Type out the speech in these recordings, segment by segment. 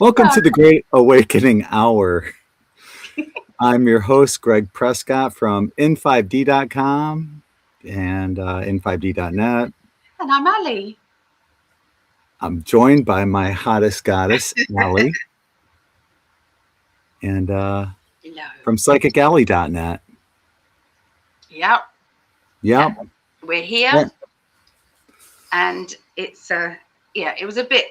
Welcome to the Great Awakening Hour. I'm your host, Greg Prescott from In5D.com and In5D.net. And I'm Alli. I'm joined by my hottest goddess, Alli, and from PsychicAlli.net. Yep. Yep. We're here. Yeah. And it's, it was a bit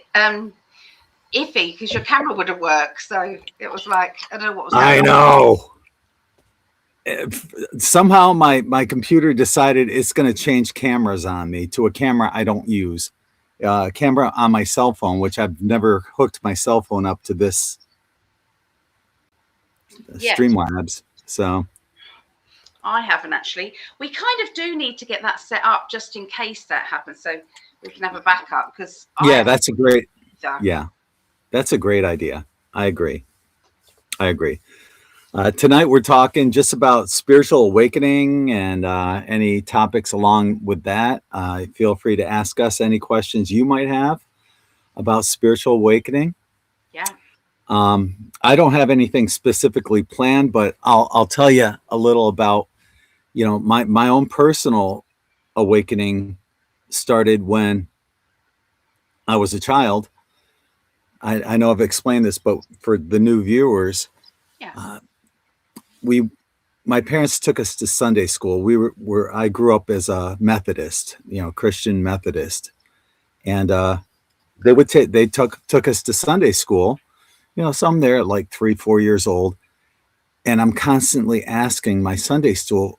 iffy because your camera wouldn't work. So it was like, I don't know what was going on. I know. Somehow my computer decided it's going to change cameras on me to a camera I don't use. Camera on my cell phone, which I've never hooked my cell phone up to this Streamlabs. So I haven't actually. We kind of do need to get that set up just in case that happens, so we can have a backup. Because that's a great that's a great idea. I agree. Tonight we're talking just about spiritual awakening and any topics along with that. Feel free to ask us any questions you might have about spiritual awakening. Yeah. I don't have anything specifically planned, but I'll tell you a little about, my own personal awakening started when I was a child. I know I've explained this, but for the new viewers, my parents took us to Sunday school. I grew up as a Methodist, Christian Methodist, and they took us to Sunday school. Some there at like 3-4 years old, and I'm constantly asking my Sunday school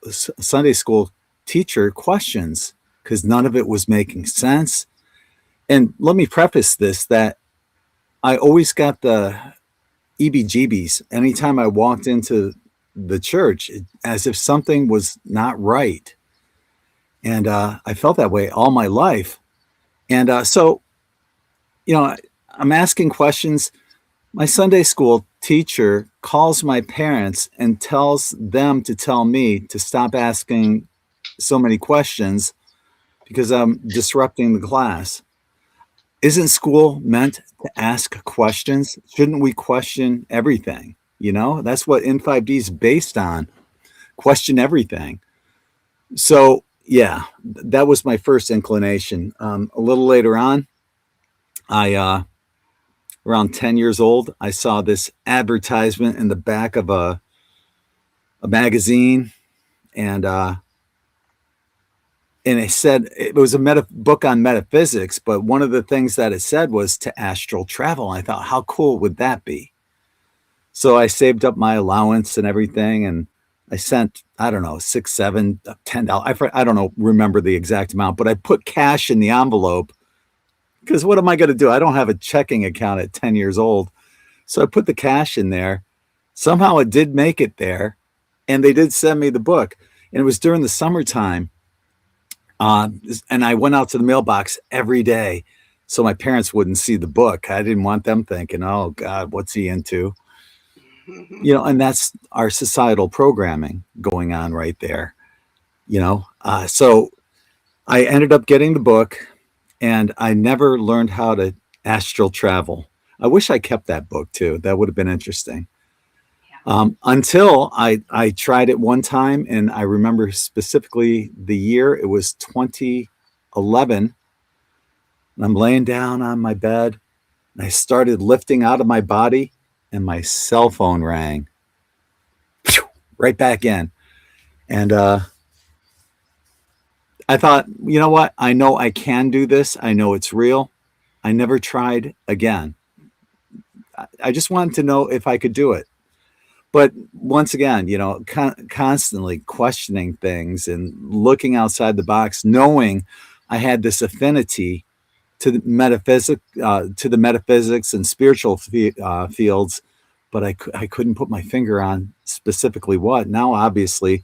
teacher questions because none of it was making sense. And let me preface this that I always got the EBGBs anytime I walked into the church, as if something was not right. And I felt that way all my life. And so, I'm asking questions. My Sunday school teacher calls my parents and tells them to tell me to stop asking so many questions because I'm disrupting the class. Isn't school meant to ask questions? Shouldn't we question everything? That's what In5D is based on. Question everything. So, that was my first inclination. A little later on, around 10 years old, I saw this advertisement in the back of a magazine, and it said it was a book on metaphysics, but one of the things that it said was to astral travel. I thought, how cool would that be? So I saved up my allowance and everything, and I sent, I don't know, $6, $7, $10. I don't remember the exact amount, but I put cash in the envelope because what am I going to do? I don't have a checking account at 10 years old. So I put the cash in there. Somehow it did make it there, and they did send me the book. And it was during the summertime. And I went out to the mailbox every day so my parents wouldn't see the book. I didn't want them thinking, oh, God, what's he into? And that's our societal programming going on right there. So I ended up getting the book, and I never learned how to astral travel. I wish I kept that book too. That would have been interesting. Until I tried it one time, and I remember specifically the year. It was 2011. And I'm laying down on my bed, and I started lifting out of my body, and my cell phone rang. Right back in. And I thought, you know what? I know I can do this. I know it's real. I never tried again. I just wanted to know if I could do it. But once again, constantly questioning things and looking outside the box, knowing I had this affinity to the metaphysics and spiritual fields, but I couldn't put my finger on specifically what. Now, obviously,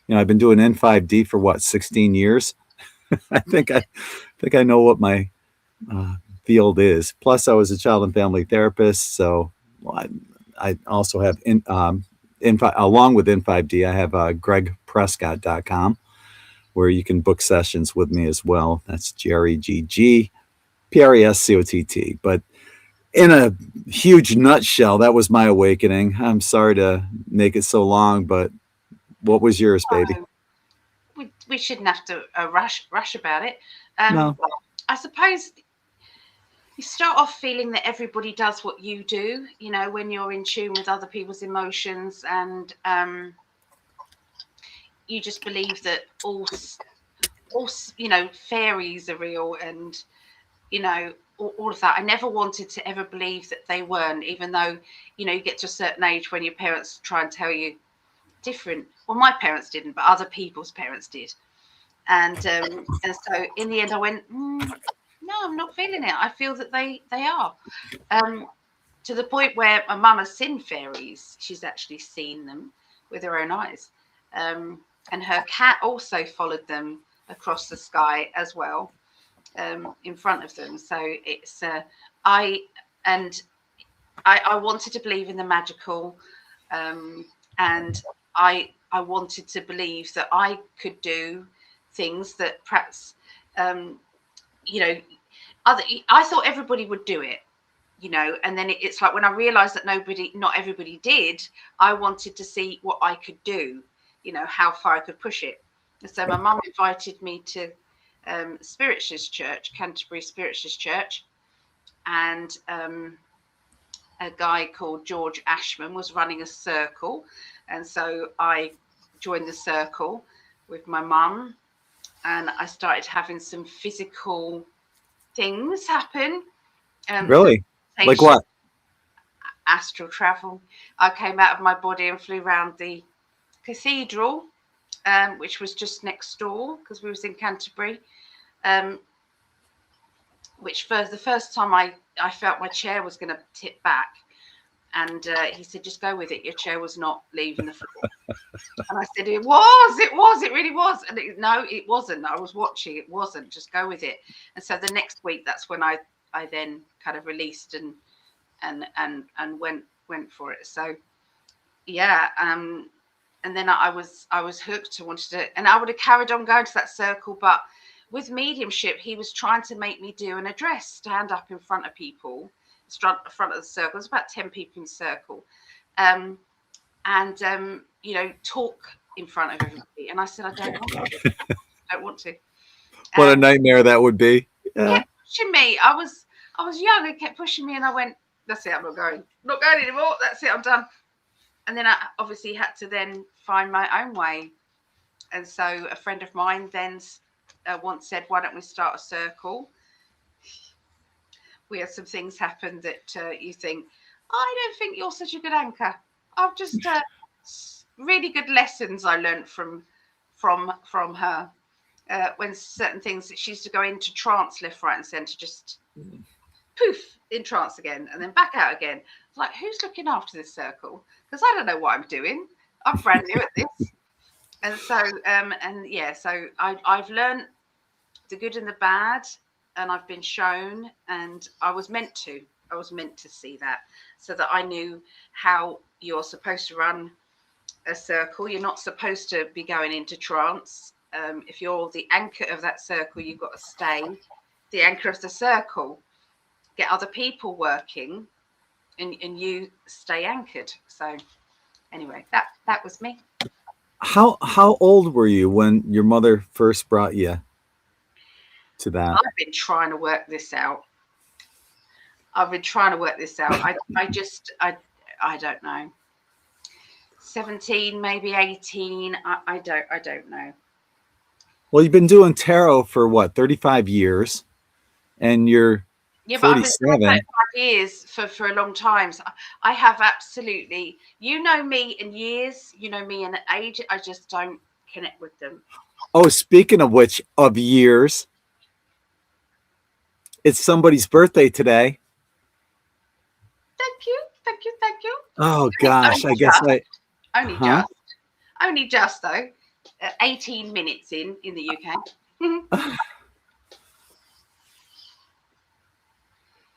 I've been doing In5D for 16 years. I think I know what my field is. Plus, I was a child and family therapist, so I also have along with In5D, I have GREGG where you can book sessions with me as well. That's GREGG PRESCOTT. But in a huge nutshell, that was my awakening. I'm sorry to make it so long, but what was yours, baby? No, we shouldn't have to rush about it. Um, No. I suppose you start off feeling that everybody does what you do, you know, when you're in tune with other people's emotions, and you just believe that all you know, fairies are real, and you know, all of that. I never wanted to ever believe that they weren't, even though, you know, you get to a certain age when your parents try and tell you different. Well, my parents didn't, but other people's parents did. And so in the end, I went, no, I'm not feeling it. I feel that they are. Um, to the point where my mum has seen fairies. She's actually seen them with her own eyes. And her cat also followed them across the sky as well, in front of them. So it's I and I wanted to believe in the magical, and I wanted to believe that I could do things that perhaps, you know, I thought everybody would do it, you know, and then it's like when I realized that not everybody did, I wanted to see what I could do, you know, how far I could push it. And so my mum invited me to Spiritualist Church, Canterbury Spiritualist Church, and a guy called George Ashman was running a circle, and so I joined the circle with my mum, and I started having some physical things happen. Really? Like what? Astral travel. I came out of my body and flew around the cathedral, which was just next door because we was in Canterbury. Which for the first time I felt my chair was going to tip back, and he said, "Just go with it. Your chair was not leaving the floor." And I said, it really was. And no, it wasn't. I was watching. It wasn't. Just go with it. And so the next week, that's when I then kind of released and went for it. So yeah, and then I was hooked. I wanted to, and I would have carried on going to that circle, but with mediumship, he was trying to make me do an address, stand up in front of people, front of the circle. There's about 10 people in the circle, and you know, talk in front of everybody. And I said, I don't want to. I don't want to. What a nightmare that would be. Yeah, pushing me. I was young. It kept pushing me, and I went, "That's it. I'm not going. I'm not going anymore. That's it. I'm done." And then I obviously had to then find my own way. And so a friend of mine then once said, "Why don't we start a circle?" We had some things happen that you think, "I don't think you're such a good anchor." I've just really good lessons I learned from her. When certain things that she used to go into trance left, right, and centre, just poof in trance again, and then back out again. Like, who's looking after this circle? Because I don't know what I'm doing. I'm brand new at this. And so, and yeah, so I've learned the good and the bad, and I've been shown, and I was meant to see that, so that I knew how you're supposed to run a circle. You're not supposed to be going into trance. If you're the anchor of that circle, you've got to stay the anchor of the circle, get other people working, and you stay anchored. So anyway, that was me. How old were you when your mother first brought you to that? I've been trying to work this out. I don't know. 17, maybe 18. I don't know. Well, you've been doing tarot for what, 35 years, and you're Yeah, but I've been doing 47. 5 years for a long time. So I have absolutely, you know me in years, you know me in age. I just don't connect with them. Oh, speaking of which, of years, it's somebody's birthday today. Thank you, thank you, thank you. Oh gosh, I guess Only just though. 18 minutes in the UK.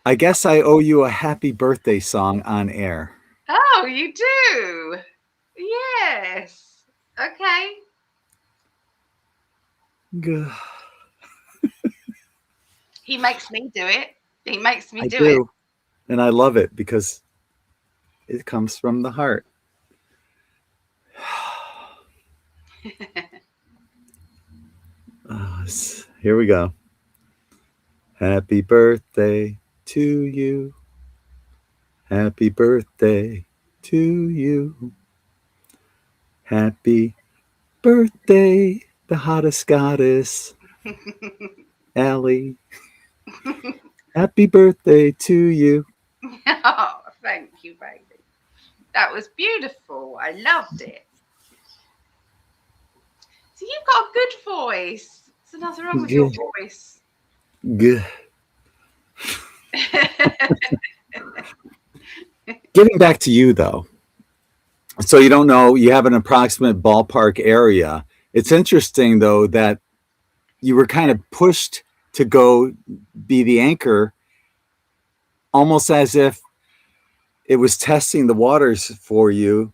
I guess I owe you a happy birthday song on air. Oh, you do? Yes. Okay. He makes me do it. He makes me do it. And I love it because it comes from the heart. Here we go. Happy birthday to you. Happy birthday to you. Happy birthday, the hottest goddess, Alli. Happy birthday to you. Oh, thank you, baby. That was beautiful. I loved it. So you've got a good voice. There's nothing wrong with your voice. Good. Getting back to you, though. So you don't know, you have an approximate ballpark area. It's interesting, though, that you were kind of pushed to go be the anchor, almost as if it was testing the waters for you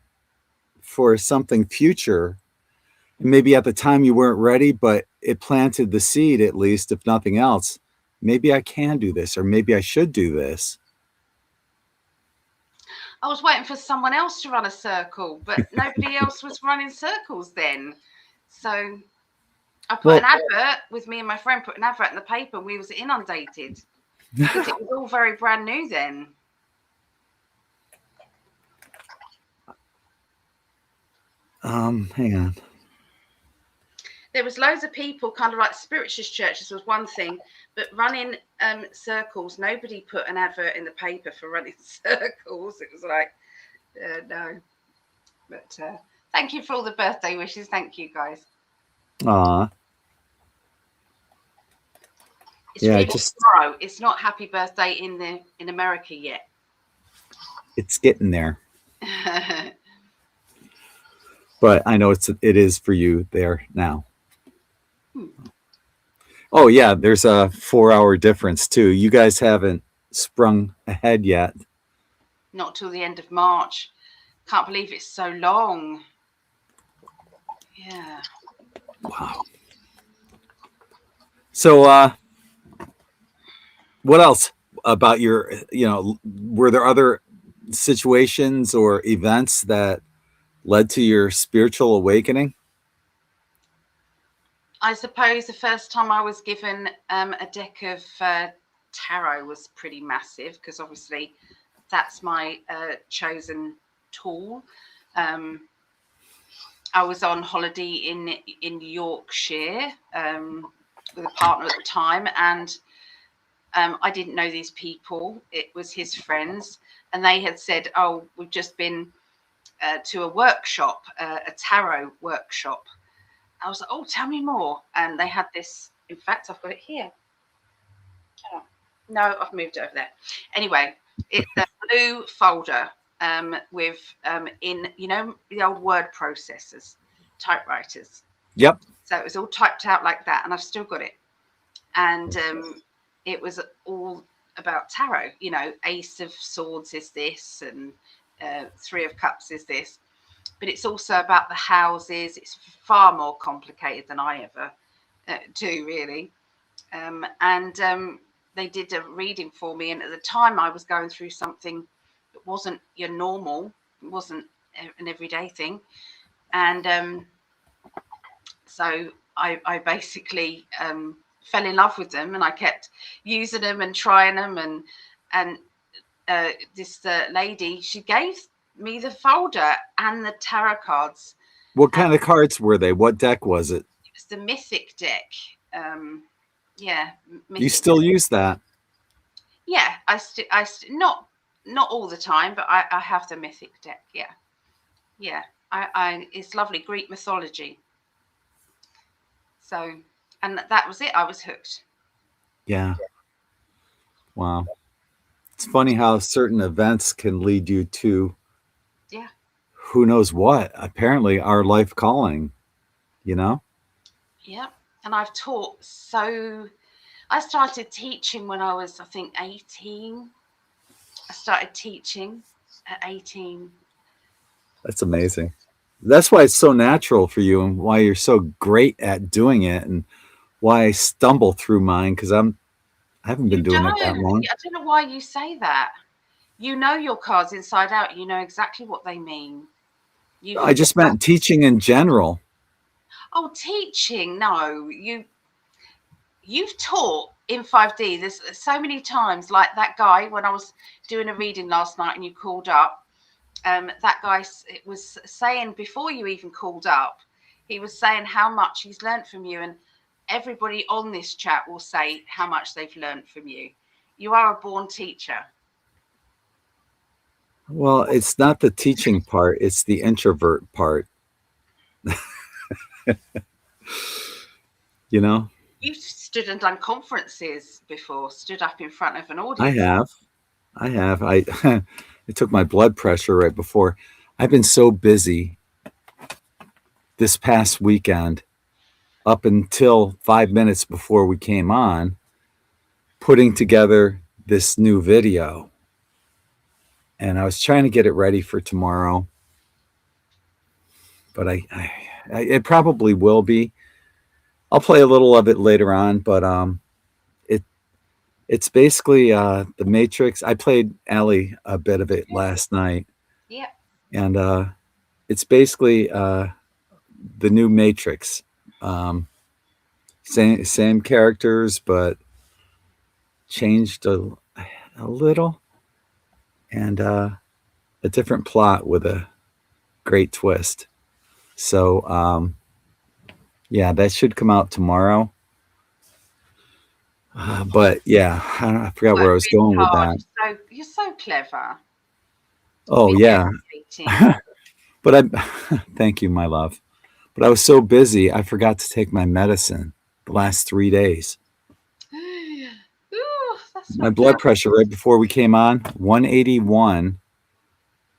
for something future. Maybe at the time you weren't ready, but it planted the seed, at least, if nothing else. Maybe I can do this, or maybe I should do this. I was waiting for someone else to run a circle, but nobody else was running circles then. So I put an advert with me and my friend, put an advert in the paper, and we was inundated because it was all very brand new then. Hang on. There was loads of people, kind of like spiritualist churches was one thing, but running circles, nobody put an advert in the paper for running circles. It was like, no. But thank you for all the birthday wishes. Thank you, guys. Aw. It's really tomorrow. It's not happy birthday in America yet. It's getting there. But I know it is for you there now. Oh yeah, there's a 4-hour difference too. You guys haven't sprung ahead yet. Not till the end of March. Can't believe it's so long. Yeah. Wow. So what else about your, were there other situations or events that led to your spiritual awakening? I suppose the first time I was given a deck of tarot was pretty massive, because obviously that's my chosen tool. I was on holiday in Yorkshire with a partner at the time, and I didn't know these people. It was his friends, and they had said, "Oh, we've just been to a workshop, a tarot workshop." I was like, "Oh, tell me more." And they had this. In fact, I've got it here. Oh, no, I've moved it over there. Anyway, it's a blue folder with in the old word processors, typewriters. Yep. So it was all typed out like that, and I've still got it. And it was all about tarot. Ace of Swords is this, and Three of Cups is this. But it's also about the houses. It's far more complicated than I ever do, really. And they did a reading for me. And at the time, I was going through something that wasn't your normal. It wasn't an everyday thing. And so I basically fell in love with them. And I kept using them and trying them. And this lady, she gave me the folder and the tarot cards. What kind of cards were they? What deck was it? It was the Mythic deck. Yeah. Mythic you still deck. Use that? Yeah, I not all the time, but I have the Mythic deck. Yeah. It's lovely, Greek mythology. So, and that was it. I was hooked. Yeah. Wow. It's funny how certain events can lead you to who knows what, apparently our life calling, Yeah. And I've taught. So I started teaching when I was, I think, 18. I started teaching at 18. That's amazing. That's why it's so natural for you, and why you're so great at doing it, and why I stumble through mine, because I haven't been doing it that long. I don't know why you say that. You know your cards inside out. You know exactly what they mean. I just meant teaching in general. Oh, teaching? No, you've taught in 5D. There's so many times, like that guy when I was doing a reading last night and you called up. That guy was saying before you even called up, he was saying how much he's learned from you, and everybody on this chat will say how much they've learned from you. You are a born teacher. Well, it's not the teaching part, it's the introvert part. You know? You've stood and done conferences before, stood up in front of an audience. I have. I took my blood pressure right before. I've been so busy this past weekend, up until 5 minutes before we came on, putting together this new video. And I was trying to get it ready for tomorrow, but it probably will be. I'll play a little of it later on, but it's basically the Matrix. I played Alli a bit of it last night. Yeah. And it's basically the new Matrix. Same characters, but changed a little, and a different plot with a great twist. So yeah, that should come out tomorrow. But yeah, I forgot where I was going with that. So you're so clever. Oh yeah, but thank you, my love. But I was so busy, I forgot to take my medicine the last 3 days. Ooh, my blood pressure right before we came on, 181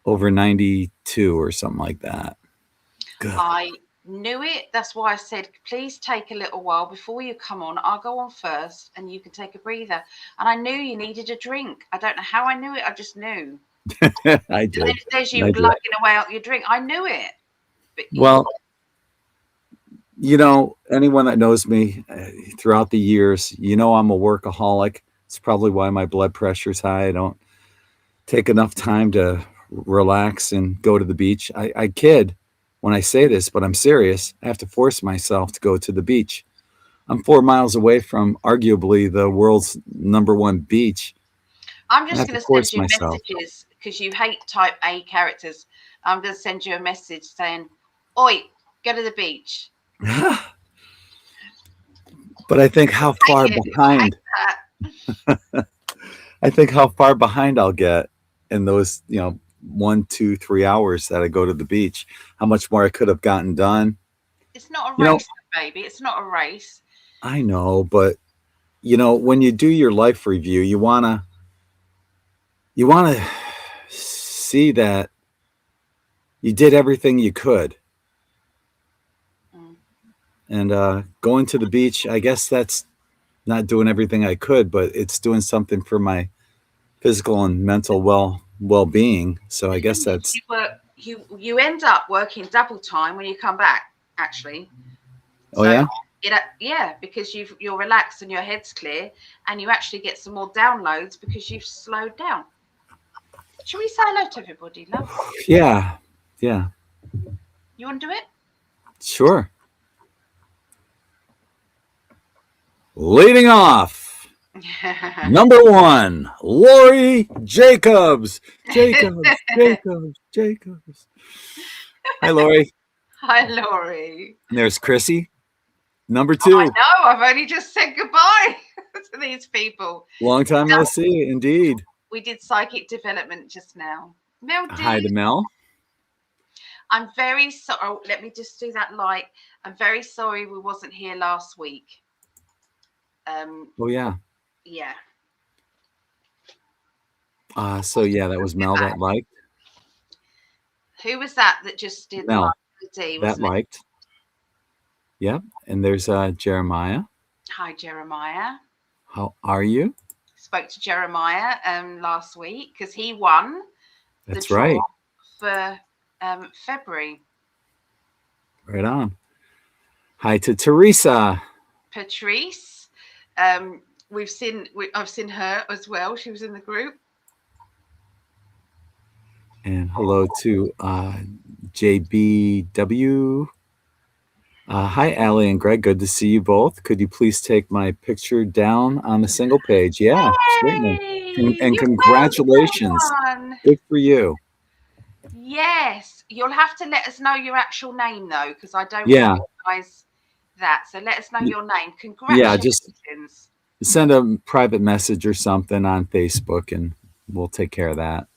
over 92 or something like that. Good. I knew it. That's why I said, please take a little while before you come on. I'll go on first and you can take a breather. And I knew you needed a drink. I don't know how I knew it. I just knew. I did. And there's you glugging away out your drink. I knew it. But well, you know, anyone that knows me throughout the years, you know I'm a workaholic. It's probably why my blood pressure's high. I don't take enough time to relax and go to the beach. I kid when I say this, but I'm serious. I have to force myself to go to the beach. I'm 4 miles away from arguably the world's #1 beach. I'm just going to send you messages because you hate type A characters. I'm going to send you a message saying, "Oi, go to the beach." But I think how far behind. I think how far behind I'll get in those, 1, 2, 3 hours that I go to the beach. How much more I could have gotten done. It's not a race, baby. It's not a race. I know, but when you do your life review, you wanna see that you did everything you could. And going to the beach, I guess that's not doing everything I could, but it's doing something for my physical and mental well-being. So I guess that's you end up working double time when you come back, actually. Oh, so yeah, because you're relaxed and your head's clear, and you actually get some more downloads because you've slowed down. Should we say hello to everybody, love? Yeah. You want to do it? Sure. Leading off, #1, Lori Jacobs. Jacobs. Hi, Lori. Hi, Lori. And there's Chrissy, #2. Oh, I know. I've only just said goodbye to these people. Long time no see, indeed. We did psychic development just now. Mel did. Hi to Mel. I'm very sorry. Oh, let me just do that light. I'm very sorry we wasn't here last week. Oh yeah. Yeah. So yeah, that was Mel that liked. Who was that just did Mel D, that liked? Yep. And there's Jeremiah. Hi, Jeremiah. How are you? Spoke to Jeremiah last week because he won. That's right. For February. Right on. Hi to Teresa. Patrice. I've seen her as well. She was in the group. And hello to JBW. Hi, Alli and Greg. Good to see you both. Could you please take my picture down on the single page? Yeah, certainly. Hey, And you found congratulations. someone. Good for you. Yes, you'll have to let us know your actual name though, because I don't Yeah. recognise that. So let us know your name. Yeah, just Congratulations. send a private message or something on Facebook and we'll take care of that.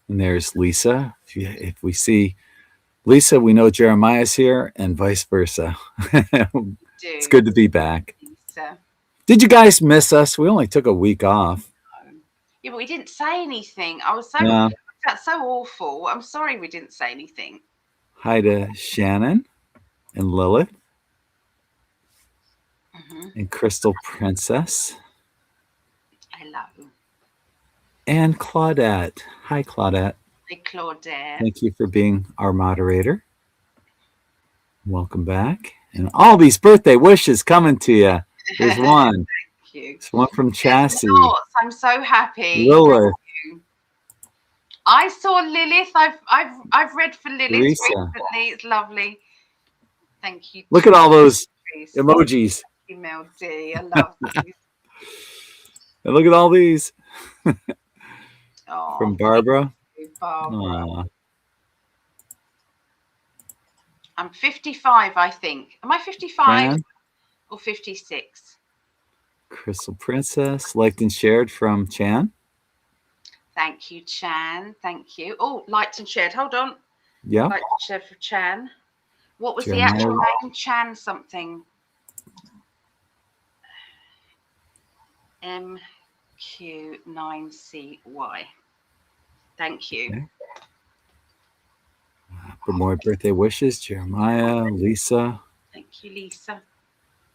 And there's Lisa. If we see Lisa, we know Jeremiah's here and vice versa. It's good to be back. Lisa. Did you guys miss us? We only took a week off. Yeah, but we didn't say anything. I was so that's so awful. I'm sorry we didn't say anything. Hi to Shannon and Lilith and Crystal Princess. Hello. And Claudette. Hi, Claudette. Hi, Claudette. Thank you for being our moderator. Welcome back. And all these birthday wishes coming to you. Here's one. Thank you. It's one from Chassis. I'm so happy. Lilith. I saw Lilith. I've read for Lilith recently. It's lovely. Thank you. Look at all those emojis. Email D. I love these. And look at all these. Oh, from Barbara. Barbara. I'm 55, I think. Am I 55 or 56? Crystal Princess, liked and shared from Chan. Thank you, Chan. Thank you. Oh, liked and shared. Hold on. Yeah. Liked and shared for Chan. What was the actual name? Chan something. MQ9CY. Thank you. Okay. For more birthday wishes, Jeremiah, Lisa. Thank you, Lisa.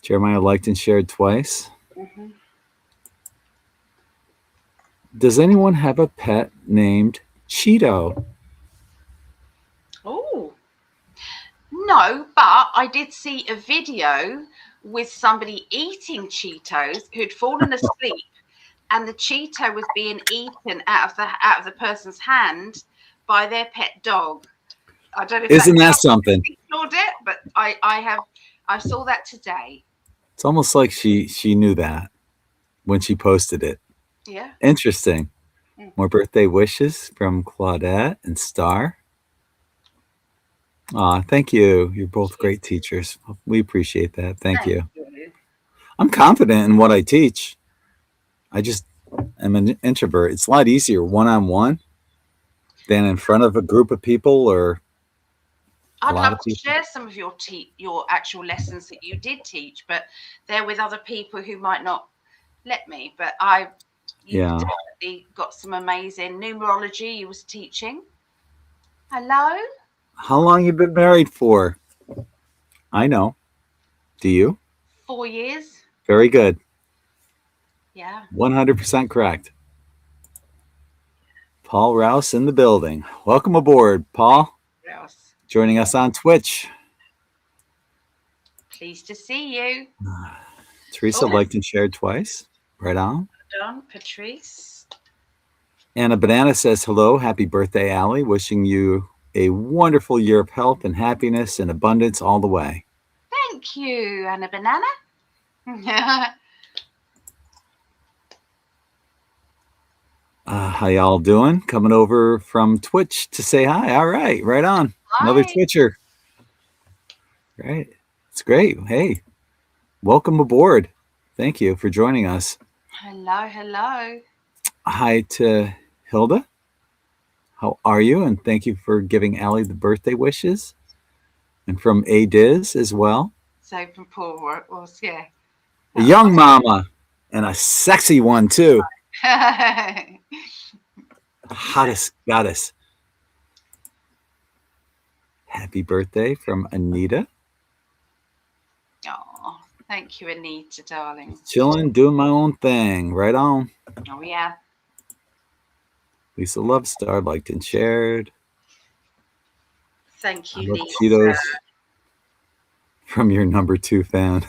Jeremiah liked and shared twice. Does anyone have a pet named Cheeto? Oh, no, but I did see a video with somebody eating Cheetos who'd fallen asleep and the Cheeto was being eaten out of the person's hand by their pet dog. I don't know if isn't that something? It, but I saw that today. It's almost like she knew that when she posted it. Yeah. Interesting. More birthday wishes from Claudette and Star. Aw, thank you. You're both great teachers. We appreciate that. Thank you. I'm confident in what I teach. I just am an introvert. It's a lot easier one-on-one than in front of a group of people or I'd love to share some of your actual lessons that you did teach, but they're with other people who might not let me. But you definitely got some amazing numerology you was teaching. Hello? How long you been married for? I know. Do you? 4 years. Very good. Yeah. 100% correct. Paul Rouse in the building. Welcome aboard, Paul. Rouse. Joining us on Twitch. Pleased to see you. Teresa liked and shared twice. Right on. Done, Patrice. Anna Banana says, hello, happy birthday, Alli. Wishing you a wonderful year of health and happiness and abundance all the way. Thank you, Anna Banana. How y'all doing? Coming over from Twitch to say hi. All right, right on. Hi. Another Twitcher. Right. It's great. Hey, welcome aboard. Thank you for joining us. Hello, hello. Hi to Hilda. How are you? And thank you for giving Alli the birthday wishes. And from A-Diz as well. So from Paul was, yeah. A young mama and a sexy one too. Hottest goddess. Happy birthday from Anita. Oh, thank you, Anita, darling. Chilling, doing my own thing. Right on. Oh, yeah. Lisa Lovestar liked and shared. Thank you, Lisa. Cheetos from your number 2 fan.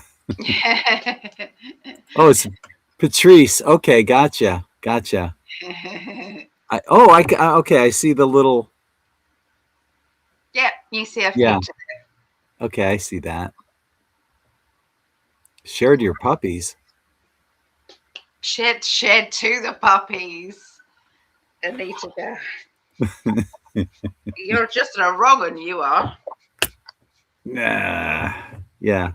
Oh, it's Patrice. Okay, gotcha. Okay, I see the little. Yeah, you see a Yeah. future. Okay, I see that. Shared your puppies. Shed to the puppies. Anita, you're just a wrong one, you are. Nah. Yeah.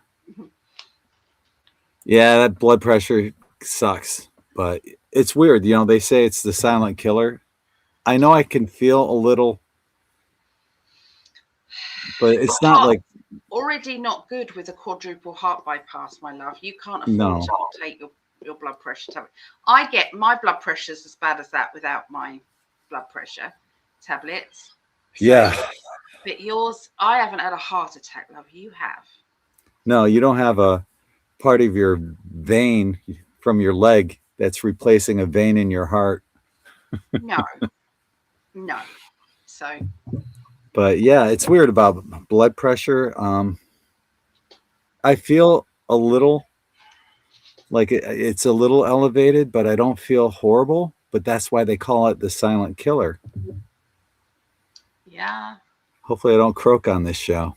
Yeah, that blood pressure sucks, but it's weird. They say it's the silent killer. I know I can feel a little, but Your it's not heart like already not good with a quadruple heart bypass, my love. You can't afford no. to take your blood pressure tablet. I get my blood pressure's as bad as that without my blood pressure tablets. So, Yeah. but yours, I haven't had a heart attack, love. You have. No, you don't have a part of your vein from your leg that's replacing a vein in your heart. No, no. So, But yeah, it's weird about blood pressure. I feel a little like it's a little elevated, but I don't feel horrible. But that's why they call it the silent killer. yeah. Hopefully, I don't croak on this show.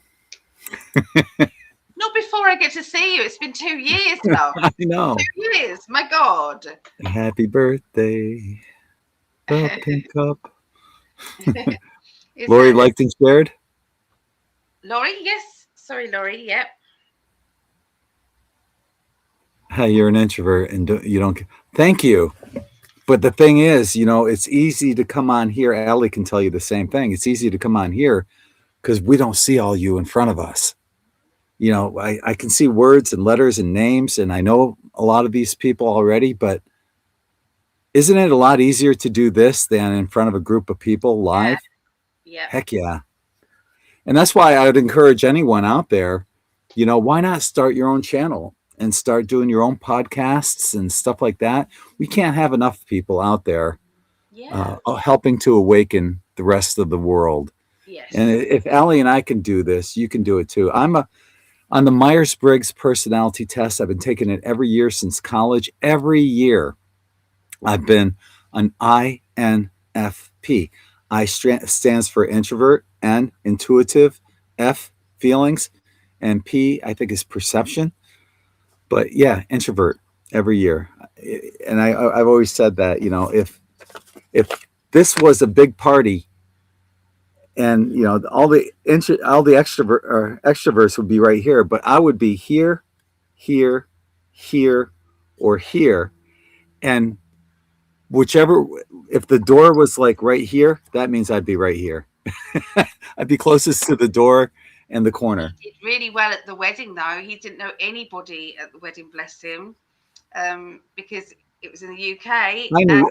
Not before I get to see you. It's been 2 years, love. I know. 2 years. My God. Happy birthday, the pink cup. Is Lori that liked and shared. Laurie? Yes. Sorry, Laurie. Yep. Hey, you're an introvert and you don't. Thank you. But the thing is, it's easy to come on here. Allie can tell you the same thing. It's easy to come on here because we don't see all you in front of us. I can see words and letters and names, and I know a lot of these people already, but isn't it a lot easier to do this than in front of a group of people Yeah. live? Yep. Heck yeah. And that's why I would encourage anyone out there, why not start your own channel and start doing your own podcasts and stuff like that? We can't have enough people out there Yeah. helping to awaken the rest of the world. And Yes. if Allie and I can do this, you can do it too. On the Myers-Briggs personality test. I've been taking it every year since college. Every year I've been an INFP. Stands for introvert, N intuitive, F feelings, and P I think is perception. But yeah, introvert every year. And I've always said that, if this was a big party and all the extroverts would be right here, but I would be here, here, here, or here, and whichever. If the door was like right here, that means I'd be right here. I'd be closest to the door and the corner. He did really well at the wedding, though. He didn't know anybody at the wedding, bless him, because it was in the UK.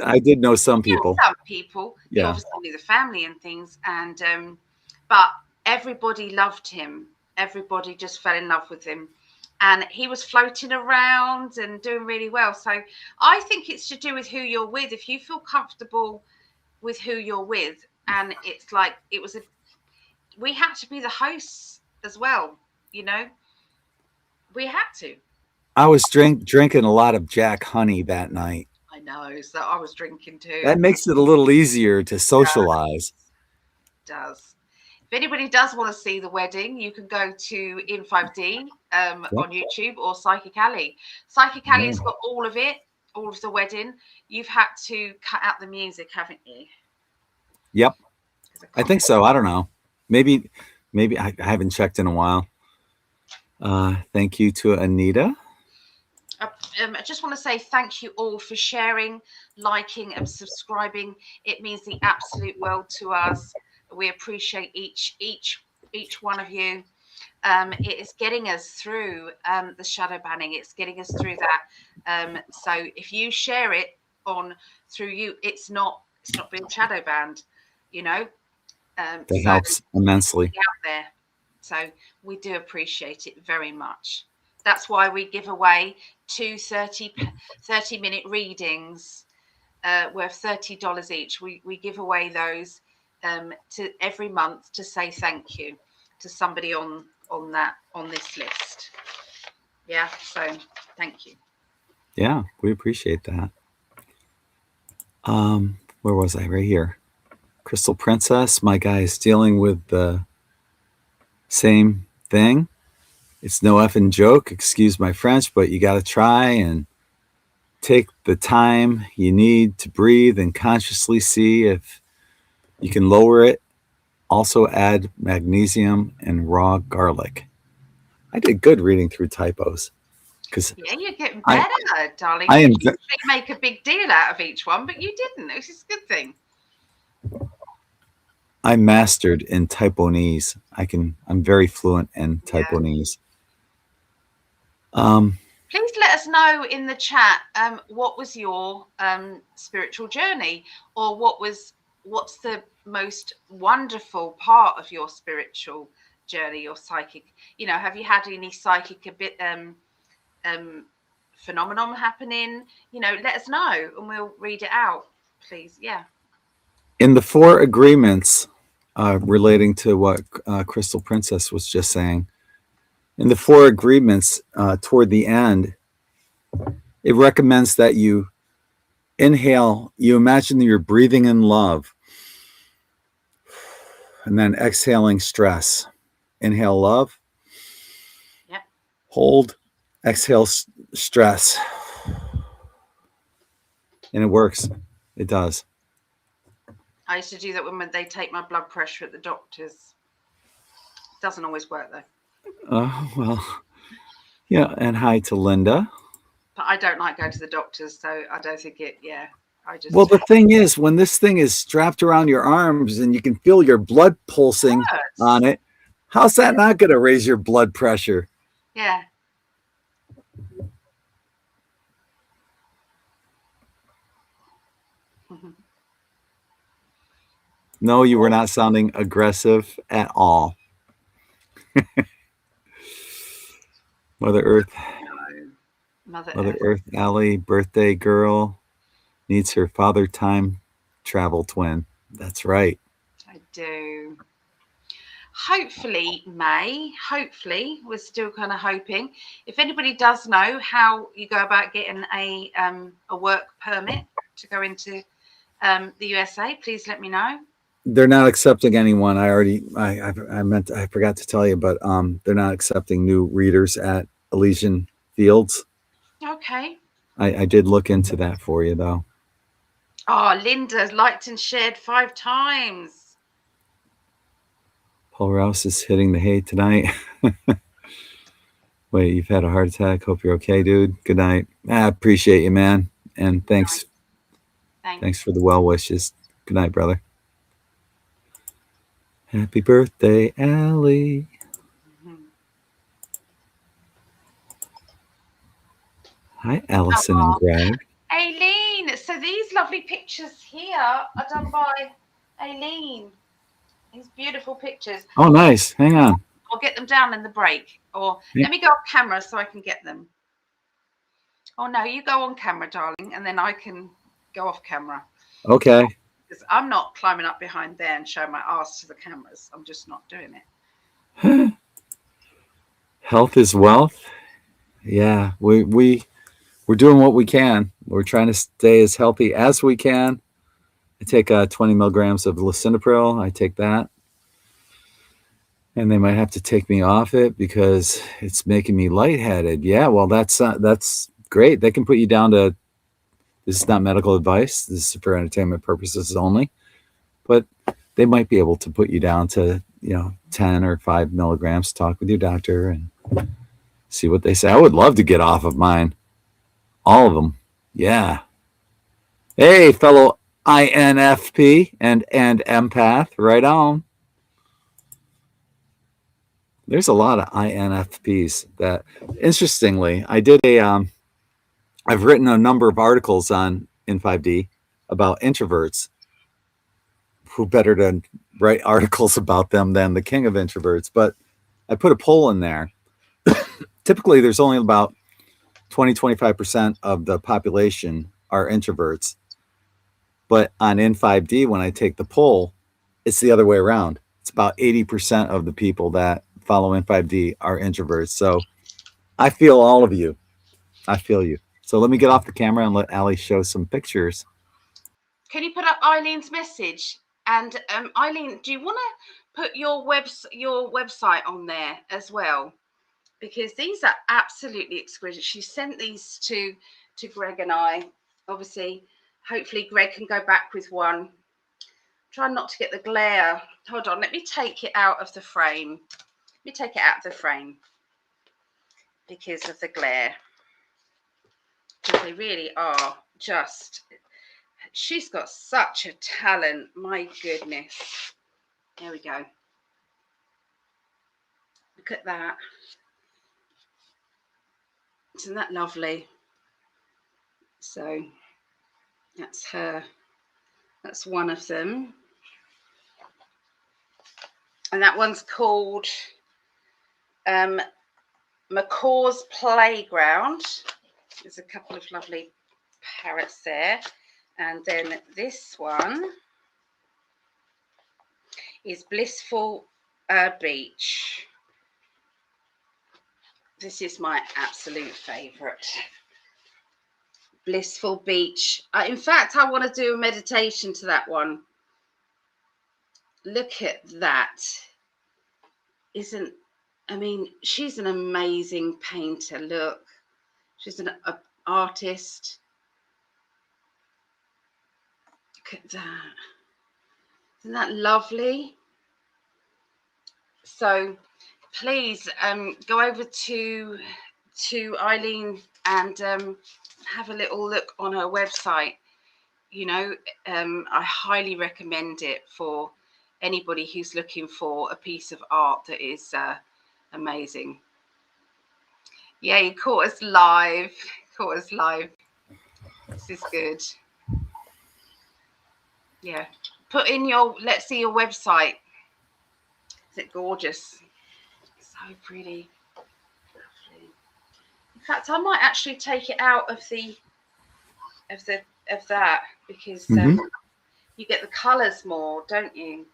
I did know some Yeah, people. some people. He Yeah, obviously knew the family and things, and but everybody loved him. Everybody just fell in love with him, and he was floating around and doing really well. So I think it's to do with who you're with. If you feel comfortable with who you're with, and it's like we had to be the hosts as well. You know, we had to. I was drinking a lot of Jack Honey that night. I know. So I was drinking That too. makes it a little easier to Yeah, socialize. it does. If anybody does want to see the wedding, you can go to In5D Yep. on YouTube or Psychic Alli. Psychic Alli's got all of it, all of the wedding. You've had to cut out the music, haven't you? Yep. I Can't. think so. I don't know. Maybe I haven't checked in a while. Thank you to Anita. I just want to say thank you all for sharing, liking, and subscribing. It means the absolute world to us. We appreciate each one of you. It is getting us through the shadow banning. It's getting us through that. So if you share it on through you, it's not being shadow banned, you know. That So helps immensely. out there. So we do appreciate it very much. That's why we give away two 30-minute readings worth $30 each. We give away those to every month to say thank you to somebody on this list. Yeah, so thank you. Yeah, we appreciate that. where was I? Right here. Crystal Princess. My guy is dealing with the same thing. It's no effing joke. Excuse my French, but you got to try and take the time you need to breathe and consciously see if you can lower it. Also add magnesium and raw garlic. I did good reading through typos because Yeah, you're getting better, darling. I You am usually make a big deal out of each one, but you didn't, which is a good thing. I mastered in Taiwanese. I'm very fluent in Taiwanese. Please let us know in the chat what was your spiritual journey, or what's the most wonderful part of your spiritual journey, your psychic. Have you had any psychic phenomenon happening? Let us know and we'll read it out, please. Yeah. In the 4 agreements relating to what Crystal Princess was just saying, in the 4 agreements toward the end, it recommends that you inhale, you imagine that you're breathing in love, and then exhaling stress. Inhale love. Yeah. Hold, exhale stress. And it works. It does. I used to do that when they take my blood pressure at the doctor's. Doesn't always work though. Well, yeah. And hi to Linda. But I don't like going to the doctors, so I don't think it. Yeah, Well, the thing is, when this thing is strapped around your arms and you can feel your blood pulsing on it, how's that not going to raise your blood pressure? Yeah. No, you were not sounding aggressive at all. Mother Earth. Mother Earth, Alli, birthday girl, needs her father time travel twin. That's right. I do. Hopefully, May. Hopefully, we're still kind of hoping. If anybody does know how you go about getting a work permit to go into the USA, please let me know. They're not accepting anyone. I forgot to tell you, but they're not accepting new readers at Elysian Fields. Okay. I did look into that for you, though. Oh, Linda liked and shared 5 times. Paul Rouse is hitting the hay tonight. Wait, you've had a heart attack. Hope you're okay, dude. Good night. I appreciate you, man. And thanks for the well wishes. Good night, brother. Happy birthday, Alli. Hi, Allison and Greg. Aileen. So these lovely pictures here are done by Aileen. These beautiful pictures. Oh, nice. Hang on. I'll get them down in the break. Or let me go off camera so I can get them. Oh, no, you go on camera, darling, and then I can go off camera. Okay. Because I'm not climbing up behind there and showing my ass to the cameras. I'm just not doing it. Health is wealth. Yeah, we're doing what we can. We're trying to stay as healthy as we can. I take 20 milligrams of lisinopril. I take that. And they might have to take me off it because it's making me lightheaded. Yeah, well, that's great. They can put you down to, this is not medical advice. This is for entertainment purposes only. But they might be able to put you down to, 10 or 5 milligrams. Talk with your doctor and see what they say. I would love to get off of mine. All of them. Yeah. Hey, fellow INFP and empath. Right on. There's a lot of INFPs that, interestingly, I've written a number of articles on In5D about introverts. Who better to write articles about them than the king of introverts? But I put a poll in there. Typically, there's only about 20-25% of the population are introverts. But on In5D, when I take the poll, it's the other way around. It's about 80% of the people that follow In5D are introverts. So I feel all of you. I feel you. So let me get off the camera and let Alli show some pictures. Can you put up Eileen's message? And Eileen, do you want to put your website on there as well? Because these are absolutely exquisite. She sent these to Greg and I. Obviously, hopefully Greg can go back with one. Try not to get the glare. Hold on, let me take it out of the frame. Let me take it out of the frame because of the glare. Because they really are just... She's got such a talent. My goodness. There we go. Look at that. Isn't that lovely? So that's her. That's one of them. And that one's called McCaw's Playground. There's a couple of lovely parrots there. And then this one is Blissful Beach. This is my absolute favourite. Blissful Beach. In fact, I want to do a meditation to that one. Look at that. I mean, she's an amazing painter. Look, she's an artist. Look at that. Isn't that lovely? So please go over to Eileen and have a little look on her website. You know, I highly recommend it for anybody who's looking for a piece of art that is amazing. Yeah, you caught us live. Caught us live. This is good. Yeah. Put in let's see your website. Is it gorgeous? So pretty. Lovely. In fact, I might actually take it out of that because you get the colours more, don't you?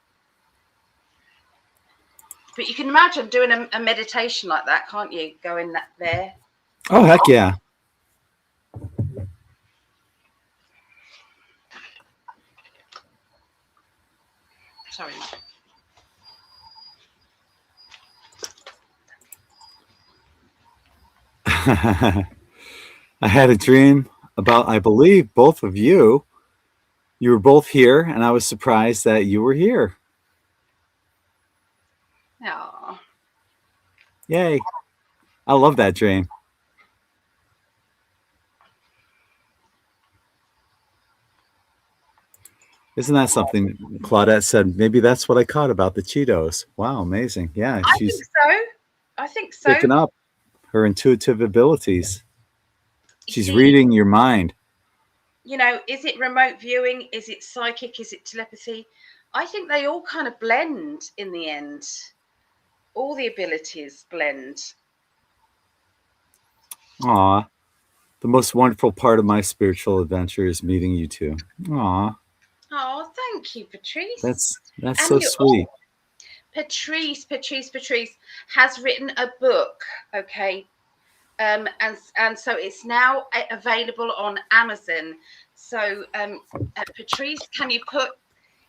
But you can imagine doing a meditation like that, can't you? Going there. Oh, heck yeah. Sorry. I had a dream about, I believe, both of you. You were both here, and I was surprised that you were here. Oh. Yay. I love that dream. Isn't that something? Claudette said, maybe that's what I caught about the Cheetos. Wow, amazing. Yeah, she's I think so. picking up her intuitive abilities. She's reading your mind. You know, is it remote viewing? Is it psychic? Is it telepathy? I think they all kind of blend in the end. All the abilities blend. Aw. The most wonderful part of my spiritual adventure is meeting you two. Aw. Oh, thank you, Patrice. That's so sweet. Patrice has written a book, okay? And so it's now available on Amazon. So, Patrice, can you put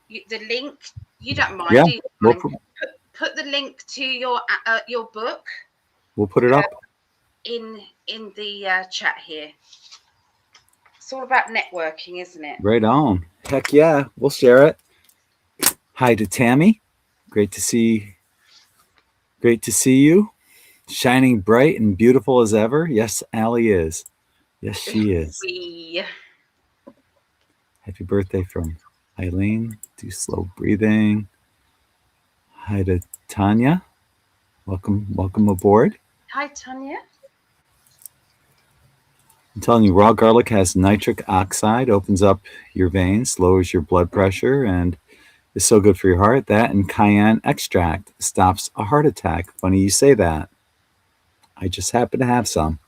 the link? You don't mind? Yeah, do you? Put the link to your book. We'll put it up in the chat here. It's all about networking, isn't it? Right on. Heck yeah, we'll share it. Hi to Tammy. Great to see you. Shining bright and beautiful as ever. Yes, Alli is. Yes, she is. Happy birthday from Eileen. Do slow breathing. Hi to Tanya. Welcome aboard. Hi, Tanya. I'm telling you, raw garlic has nitric oxide, opens up your veins, lowers your blood pressure, and is so good for your heart. That and cayenne extract stops a heart attack. Funny you say that. I just happen to have some.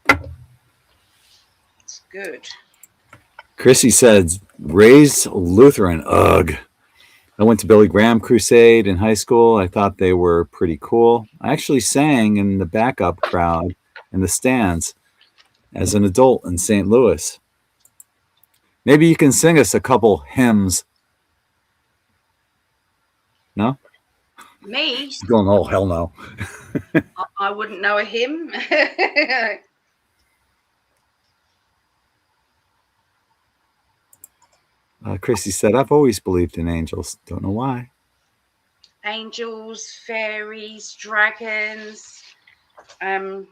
It's good. Chrissy said, raised Lutheran. Ugh. I went to Billy Graham Crusade in high school. I thought they were pretty cool. I actually sang in the backup crowd in the stands as an adult in St. Louis. Maybe you can sing us a couple hymns. No? Me? She's going, oh, hell no. I wouldn't know a hymn. Chrissy said, I've always believed in angels. Don't know why. Angels, fairies, dragons. 100%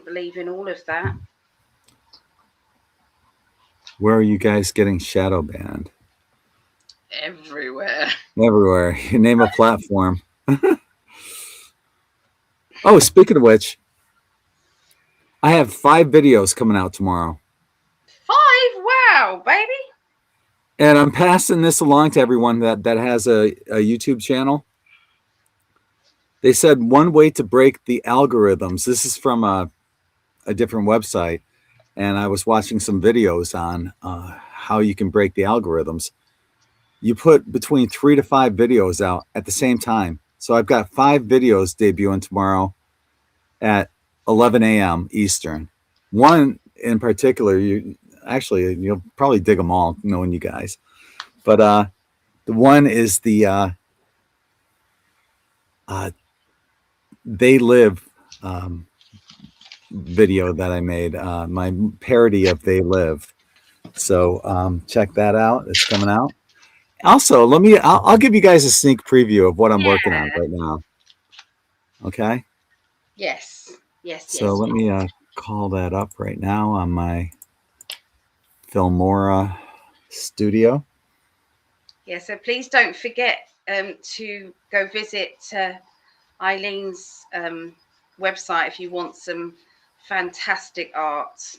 believe in all of that. Where are you guys getting shadow banned? Everywhere. Everywhere. You name a platform. Oh, speaking of which, I have 5 videos coming out tomorrow. 5? Wow, baby. And I'm passing this along to everyone that has a YouTube channel. They said one way to break the algorithms. This is from a different website. And I was watching some videos on how you can break the algorithms. You put between 3 to 5 videos out at the same time. So I've got 5 videos debuting tomorrow at 11 a.m. Eastern. One in particular, you'll probably dig them all, knowing you guys. But the one is the They Live video that I made, my parody of They Live. So check that out. It's coming out. Also, I'll give you guys a sneak preview of what I'm working on right now. Okay? Yes. So let me call that up right now on my Filmora studio. Yeah, so please don't forget to go visit Eileen's website if you want some fantastic art.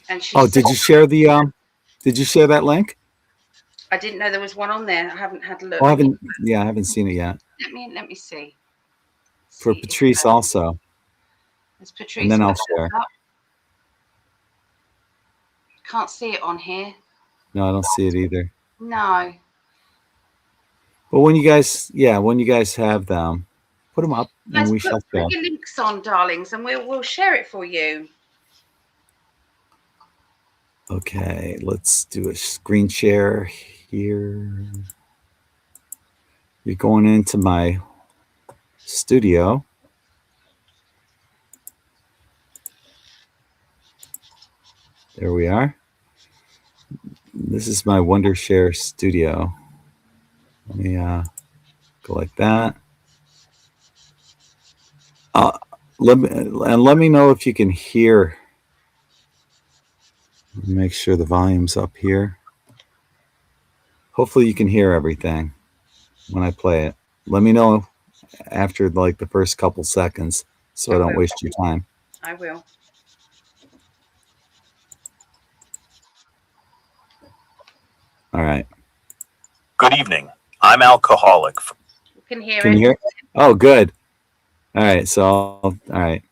And did you share that link? I didn't know there was one on there. I haven't had a look. I haven't seen it yet. Let me see. For Patrice also. It's Patrice. And then I'll share. Can't see it on here. No, I don't see it either. No. But when you guys have them, put them up and we shall share. Put your links on, darlings, and we'll share it for you. Okay, let's do a screen share here. You're going into my studio. There we are. This is my Wondershare studio. Let me go like that. Let me know if you can hear. Make sure the volume's up here. Hopefully you can hear everything when I play it. Let me know after like the first couple seconds so I don't waste your time. I will. All right. Good evening. I'm alcoholic. You can hear Can it. you hear? Oh, good. All right. So, all right.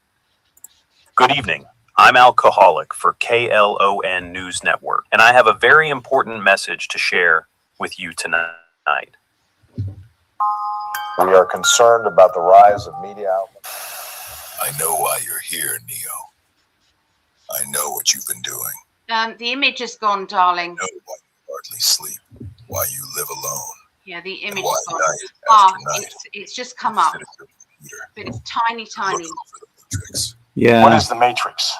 Good evening. I'm alcoholic for KLON News Network, and I have a very important message to share with you tonight. We are concerned about the rise of media outlets. I know why you're here, Neo. I know what you've been doing. The image is gone, darling. I know why you hardly sleep, why you live alone. Yeah, the image why is gone. night after night, it's just come up. But it's tiny. Looking for the Matrix. Yeah. What is the Matrix?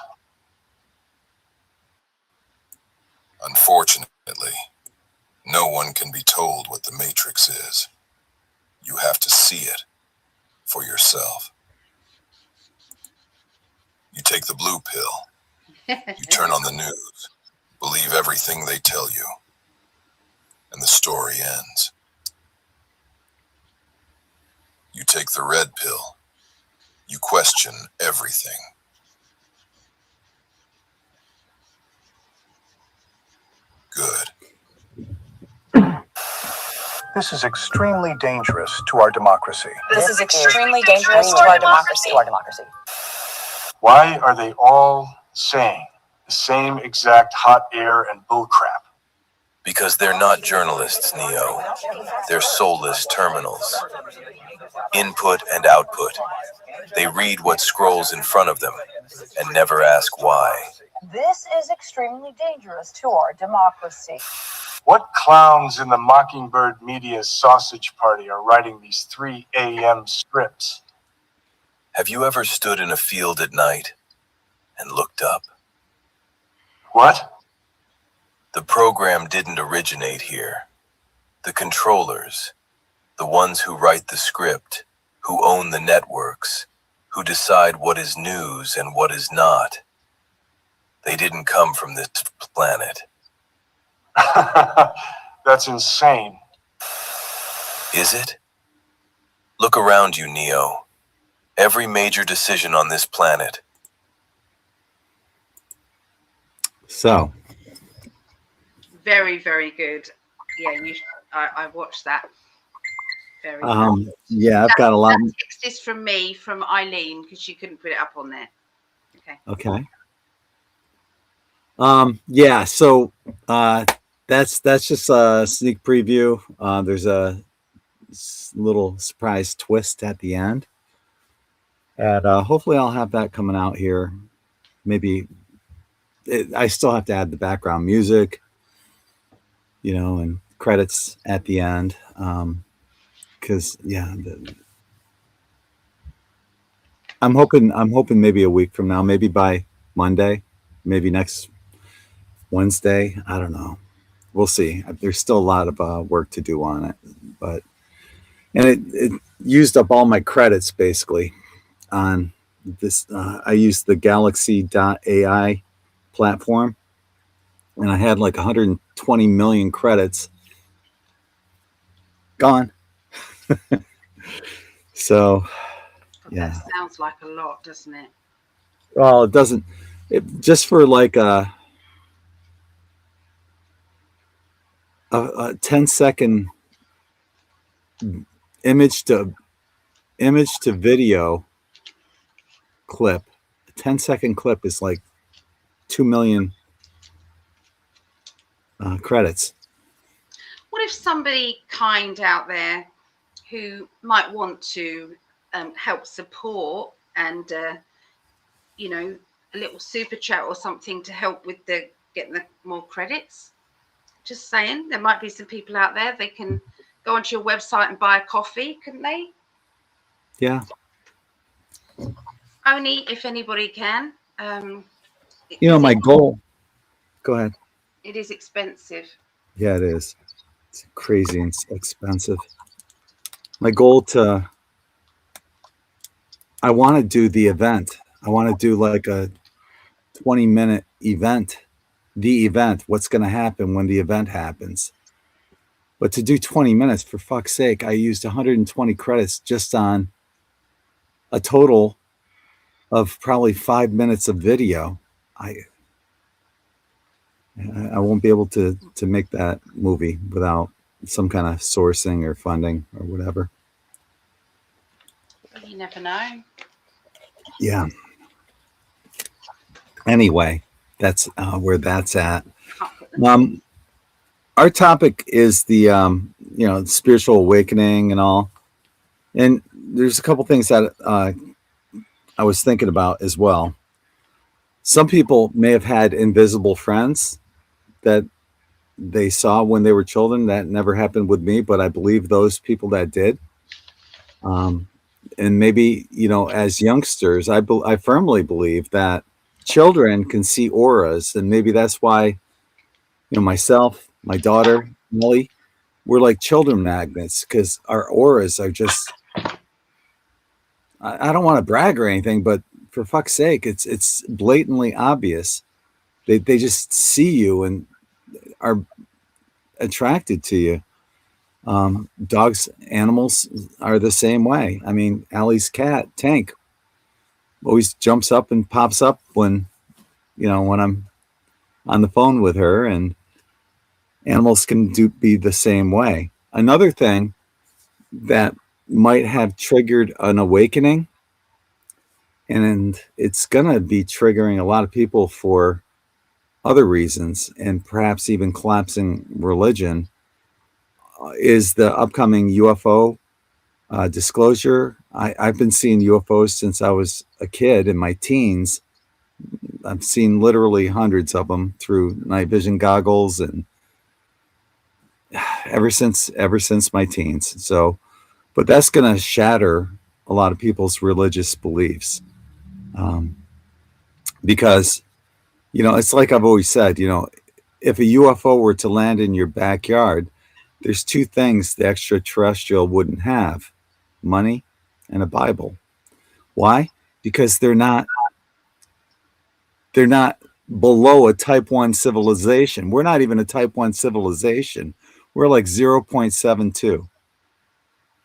Unfortunately, no one can be told what the Matrix is. You have to see it for yourself. You take the blue pill. You turn on the news, believe everything they tell you, and the story ends. You take the red pill. You question everything. Good. This is extremely dangerous to our democracy. This is extremely dangerous to our democracy. Why are they all saying the same exact hot air and bull crap? Because they're not journalists, Neo. They're soulless terminals. Input and output. They read what scrolls in front of them and never ask why. This is extremely dangerous to our democracy. What clowns in the Mockingbird Media sausage party are writing these 3 a.m. scripts? Have you ever stood in a field at night and looked up? What? The program didn't originate here. The controllers, the ones who write the script, who own the networks, who decide what is news and what is not, they didn't come from this planet. That's insane. Is it? Look around you, Neo. Every major decision on this planet. So, Very, very good. Yeah, I watched that. Very good. yeah, I've got a lot. That text is from me, from Eileen, because she couldn't put it up on there. Okay. Yeah, so that's just a sneak preview. There's a little surprise twist at the end, and hopefully I'll have that coming out here. Maybe I still have to add the background music, and credits at the end, because I'm hoping maybe a week from now, maybe by Monday, maybe next Wednesday. I don't know. We'll see. There's still a lot of work to do on it, and it used up all my credits basically on this. I used the Galaxy.ai platform, and I had like 120 million credits gone. So, yeah. That sounds like a lot, doesn't it? Well, it doesn't. Just for like a 10-second image to video clip. A 10-second clip is like 2 million credits. What if somebody kind out there who might want to help support and a little super chat or something to help with getting the more credits? Just saying, there might be some people out there. They can go onto your website and buy a coffee, couldn't they? Yeah. Only if anybody can. My goal. Go ahead. It is expensive. Yeah, it is. It's crazy and expensive. My goal I want to do the event. I want to do like a 20-minute event. The event, what's going to happen when the event happens. But to do 20 minutes, for fuck's sake, I used 120 credits just on a total of probably 5 minutes of video. I won't be able to make that movie without some kind of sourcing or funding or whatever. You never know. Yeah. Anyway, that's where that's at. Our topic is the spiritual awakening and all, and there's a couple things that I was thinking about as well. Some people may have had invisible friends that they saw when they were children. That never happened with me, but I believe those people that did. And maybe, as youngsters, I firmly believe that children can see auras, and maybe that's why, myself, my daughter, Molly, we're like children magnets, because our auras are just, I don't want to brag or anything, but for fuck's sake, it's blatantly obvious. They just see you and are attracted to you. Dogs, animals are the same way. I mean, Allie's cat, Tank, always jumps up and pops up when I'm on the phone with her, and animals can be the same way. Another thing that might have triggered an awakening, and it's going to be triggering a lot of people for other reasons, and perhaps even collapsing religion, is the upcoming UFO disclosure. I've been seeing UFOs since I was a kid in my teens, I've seen literally hundreds of them through night vision goggles, and ever since my teens. So, but that's going to shatter a lot of people's religious beliefs, because it's like I've always said. If a UFO were to land in your backyard, there's two things the extraterrestrial wouldn't have: money and a Bible. Why? Because they're not below a type 1 civilization. We're not even a type 1 civilization. We're like 0.72.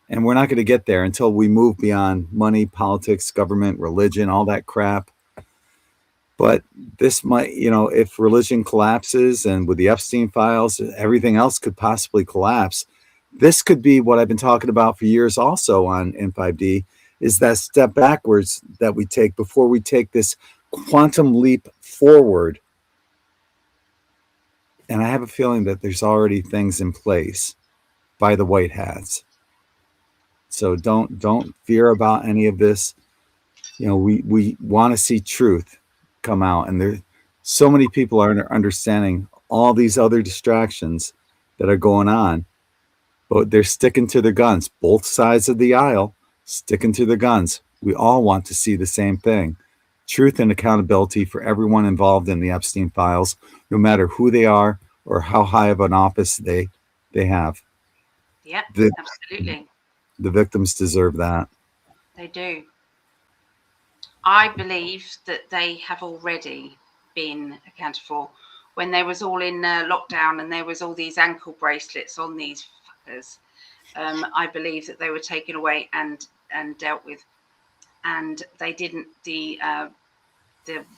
And we're not going to get there until we move beyond money, politics, government, religion, all that crap. But this might, if religion collapses, and with the Epstein files, everything else could possibly collapse. This could be what I've been talking about for years also on In5D, is that step backwards that we take before we take this quantum leap forward. And I have a feeling that there's already things in place by the white hats. So don't fear about any of this. We want to see truth come out, and there so many people are understanding all these other distractions that are going on, but they're sticking to their guns. Both sides of the aisle sticking to their guns. We all want to see the same thing: truth and accountability for everyone involved in the Epstein files, no matter who they are or how high of an office they have. Yeah, absolutely. The victims deserve that. They do. I believe that they have already been accounted for. When they was all in lockdown and there was all these ankle bracelets on these fuckers, I believe that they were taken away and dealt with. And they didn't, the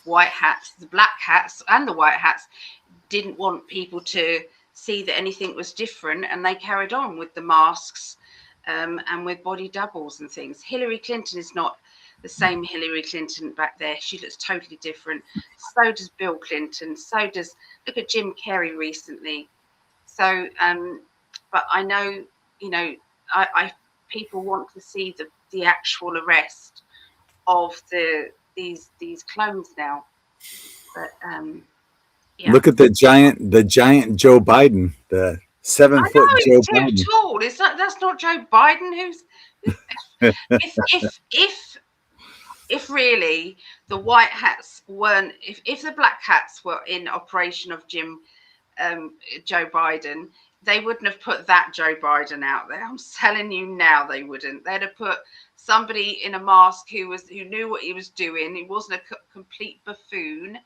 white hats, the black hats and the white hats didn't want people to see that anything was different, and they carried on with the masks and with body doubles and things. Hillary Clinton is not the same Hillary Clinton back there. She looks totally different. So does Bill Clinton. So does, look at Jim Carrey recently. So, but I know, I people want to see the actual arrest of these clones now. But yeah. Look at the giant Joe Biden, the 7-foot Joe he's too Biden. tall. That's not Joe Biden. Who's if really the white hats weren't, if the black hats were in operation of Joe Biden, they wouldn't have put that Joe Biden out there. I'm telling you now, they wouldn't. They'd have put somebody in a mask who knew what he was doing. He wasn't a complete buffoon.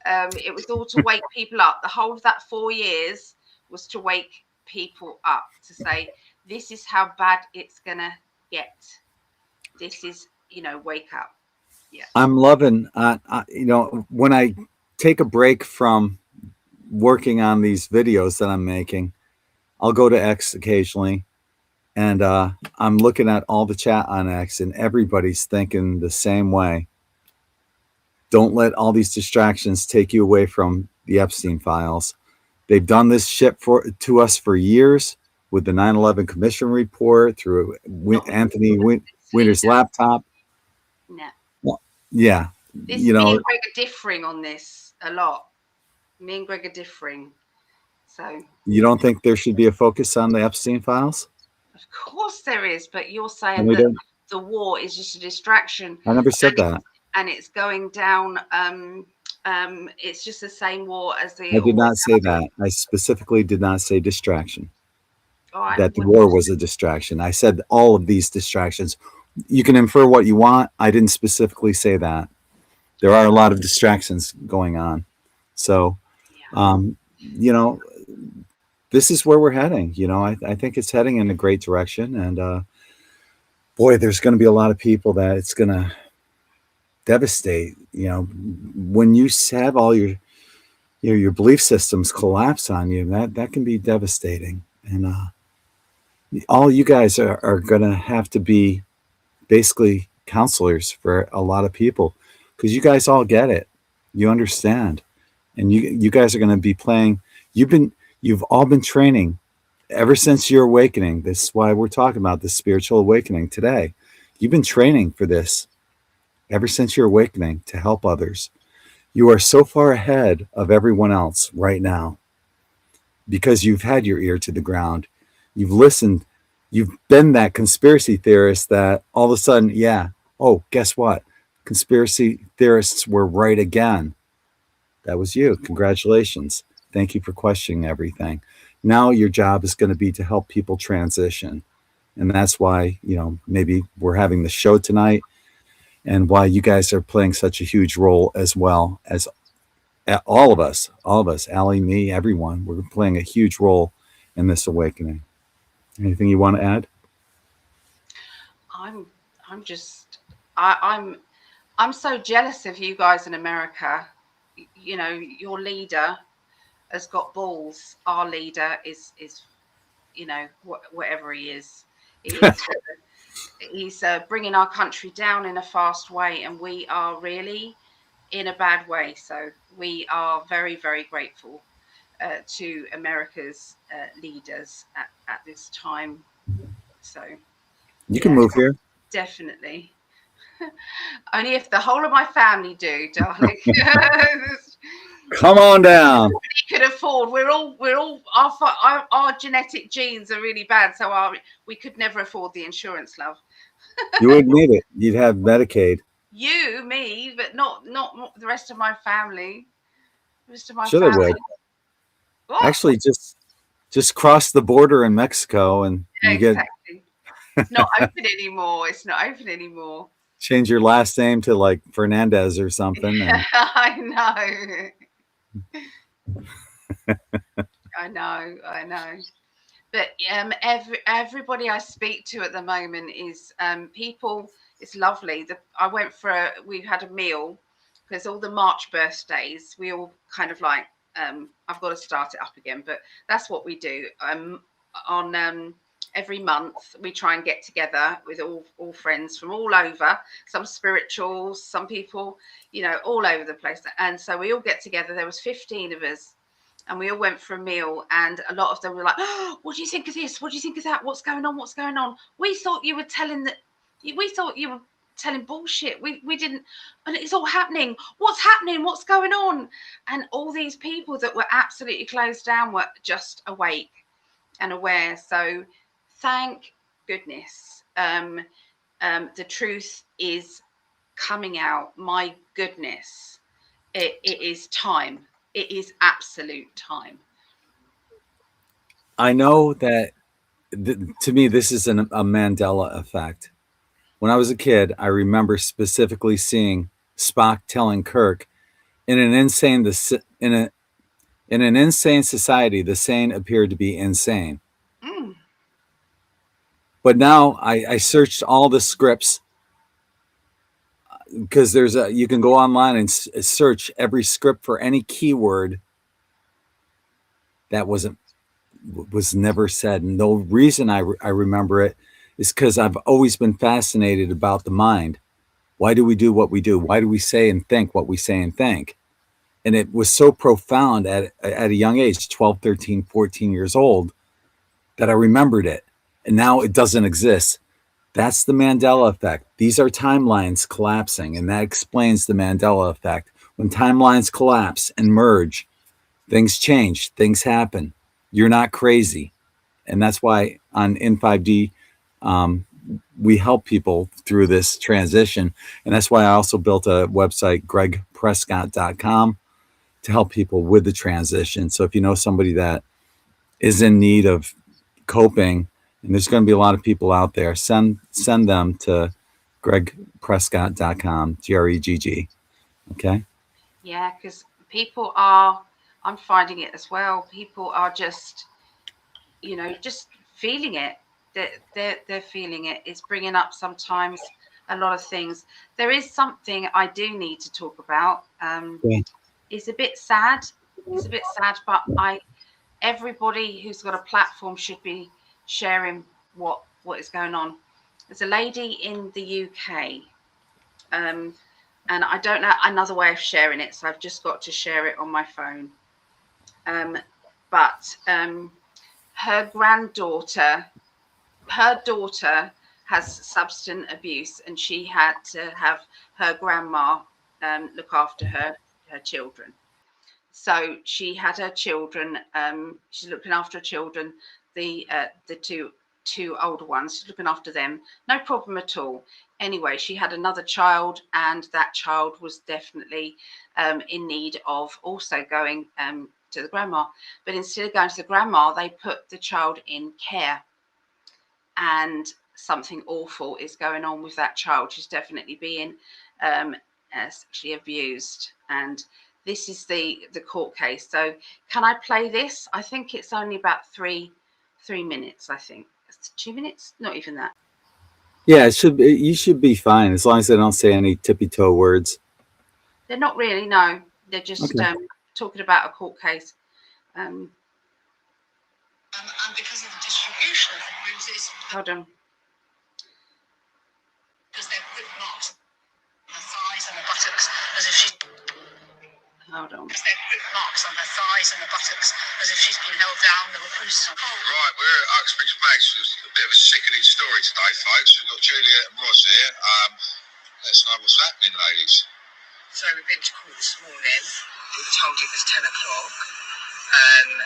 It was all to wake people up. The whole of that 4 years was to wake people up, to say, this is how bad it's gonna get. This is, wake up. Yeah. I'm loving, when I take a break from working on these videos that I'm making, I'll go to X occasionally, and I'm looking at all the chat on X, and everybody's thinking the same way. Don't let all these distractions take you away from the Epstein files. They've done this shit to us for years, with the 9/11 Commission report, through Anthony Weiner's laptop. No. Well, yeah. Me and Greg are differing on this a lot. Me and Greg are differing. So. You don't think there should be a focus on the Epstein files? Of course there is, but you're saying that the war is just a distraction. I never said that. And it's going down. It's just the same war as the. I did not say that. I specifically did not say distraction. Right. That the war was a distraction. I said all of these distractions. You can infer what you want. I didn't specifically say that. There are a lot of distractions going on. So, this is where we're heading. I think it's heading in a great direction. And boy, there's going to be a lot of people that it's going to devastate. When you have all your belief systems collapse on you, that can be devastating. And all you guys are going to have to be basically counselors for a lot of people, because you guys all get it. You understand. And you guys are going to be playing. You've all been training ever since your awakening. This is why we're talking about the spiritual awakening today. You've been training for this ever since your awakening, to help others. You are so far ahead of everyone else right now because you've had your ear to the ground. You've listened. You've been that conspiracy theorist that all of a sudden, yeah, oh, guess what? Conspiracy theorists were right again. That was you. Congratulations. Thank you for questioning everything. Now your job is going to be to help people transition. And that's why, maybe we're having the show tonight and why you guys are playing such a huge role as well as all of us, Alli, me, everyone. We're playing a huge role in this awakening. Anything you want to add? I'm so jealous of you guys in America. Your leader has got balls. Our leader is whatever he is. He's bringing our country down in a fast way, and we are really in a bad way. So we are very, very grateful to America's leaders at this time. So you can move here. Definitely. Only if the whole of my family do, darling. Come on down. We could afford. We're all our genetic genes are really bad, so we could never afford the insurance, love. You would need it. You'd have Medicaid. You, me, but not the rest of my family. The rest of my Sure, family. they would. What? Actually, just cross the border in Mexico, and you exactly. It's not open anymore. It's not open anymore. Change your last name to like Fernandez or something. And... I know. But everybody I speak to at the moment is people. It's lovely. We had a meal because all the March birthdays, we all kind of like. I've got to start it up again, but that's what we do. On every month, we try and get together with all friends from all over. Some spirituals, some people, all over the place. And so we all get together. There was 15 of us. And we all went for a meal, and a lot of them were like, oh, what do you think of this? What do you think of that? What's going on? What's going on? We thought you were telling bullshit. We didn't, and it's all happening. What's happening? What's going on? And all these people that were absolutely closed down were just awake and aware. So thank goodness. The truth is coming out. My goodness. It is time. It is absolute time. I know that to me, this is a Mandela effect. When I was a kid, I remember specifically seeing Spock telling Kirk, in an insane society, the sane appeared to be insane. Mm. But now I searched all the scripts because you can go online and search every script for any keyword that was never said. And the reason I remember it is because I've always been fascinated about the mind. Why do we do what we do? Why do we say and think what we say and think? And it was so profound at a young age, 12, 13, 14 years old, that I remembered it. And now it doesn't exist. That's the Mandela effect. These are timelines collapsing, and that explains the Mandela effect. When timelines collapse and merge, things change, things happen. You're not crazy. And that's why on In5D, we help people through this transition. And that's why I also built a website, GREGGprescott.com, to help people with the transition. So if you know somebody that is in need of coping, and there's going to be a lot of people out there, send them to GREGGprescott.com, GREGG. Okay? Yeah, because people are, I'm finding it as well. People are just, just feeling it. They're feeling it. It's bringing up sometimes a lot of things. There is something I do need to talk about. It's a bit sad. But everybody who's got a platform should be sharing what is going on. There's a lady in the UK, and I don't know another way of sharing it, so I've just got to share it on my phone. But her daughter has substance abuse, and she had to have her grandma look after her her children. So she had her children. She's looking after her children. The two older ones. She's looking after them. No problem at all. Anyway, she had another child, and that child was definitely in need of also going to the grandma. But instead of going to the grandma, they put the child in care, and something awful is going on with that child. She's definitely being sexually abused, and this is the court case. So can I play this? I think it's only about three minutes. I think it's 2 minutes, not even that. Yeah, it should be. You should be fine as long as they don't say any tippy-toe words. They're not really. No, they're just Okay. talking about a court case. And because of the distribution of the bruises, Hold on. because they're rip marks on her thighs and her buttocks, as if she's Hold on. because they're rip marks on her thighs and her buttocks, as if she's been held down. There were bruises on her. Right, we're at Uxbridge Mags. It's a bit of a sickening story today, folks. We've got Juliet and Roz here. Let's know what's happening, ladies. So we've been to court this morning. We were told it was 10 o'clock,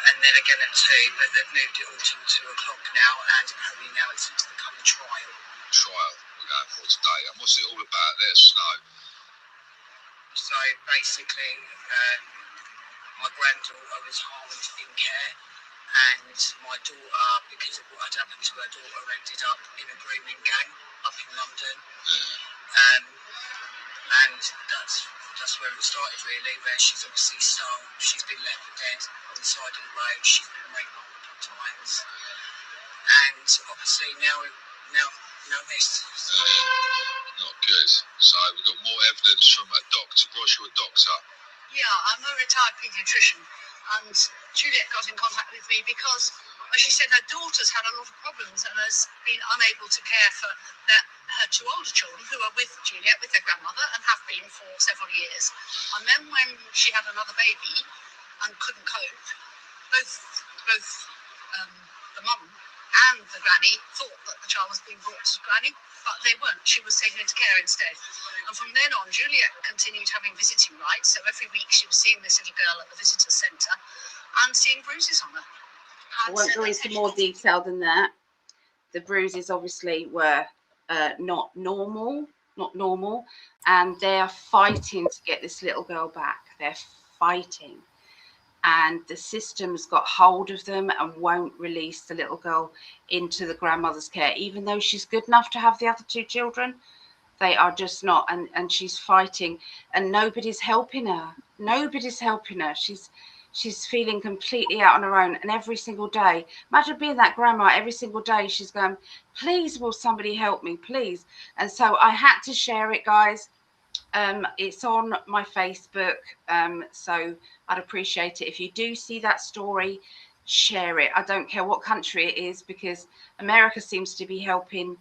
and then again at 2, but they've moved it all to 2 o'clock now, and apparently now it's to become a trial. Trial we're going for today. And what's it all about? Let us know. So basically, my granddaughter was harmed in care, and my daughter, because of what had happened to her daughter, ended up in a grooming gang up in London. And that's where it started, really, where she's obviously she's been left for dead on the side of the road. She's been raped multiple times, and obviously now this. Not good. So we've got more evidence from a doctor. Roz, you're a doctor. Yeah, I'm a retired paediatrician, and Juliet got in contact with me because, as she said, her daughter's had a lot of problems and has been unable to care for her 2 older children who are with Juliet, with their grandmother, and have been for several years. And then when she had another baby and couldn't cope, both the mum and the granny thought that the child was being brought to granny, but they weren't. She was taken into care instead. And from then on, Juliet continued having visiting rights. So every week she was seeing this little girl at the visitor centre and seeing bruises on her. I won't go into more detail than that. The bruises obviously were not normal, and they are fighting to get this little girl back. They're fighting, and the system's got hold of them and won't release the little girl into the grandmother's care, even though she's good enough to have the other 2 children. They are just not, and she's fighting, and nobody's helping her. She's feeling completely out on her own, and every single day, imagine being that grandma, every single day she's going, please, will somebody help me, please? And so I had to share it, guys. It's on my Facebook, so I'd appreciate it if you do see that story, share it. I don't care what country it is, because America seems to be helping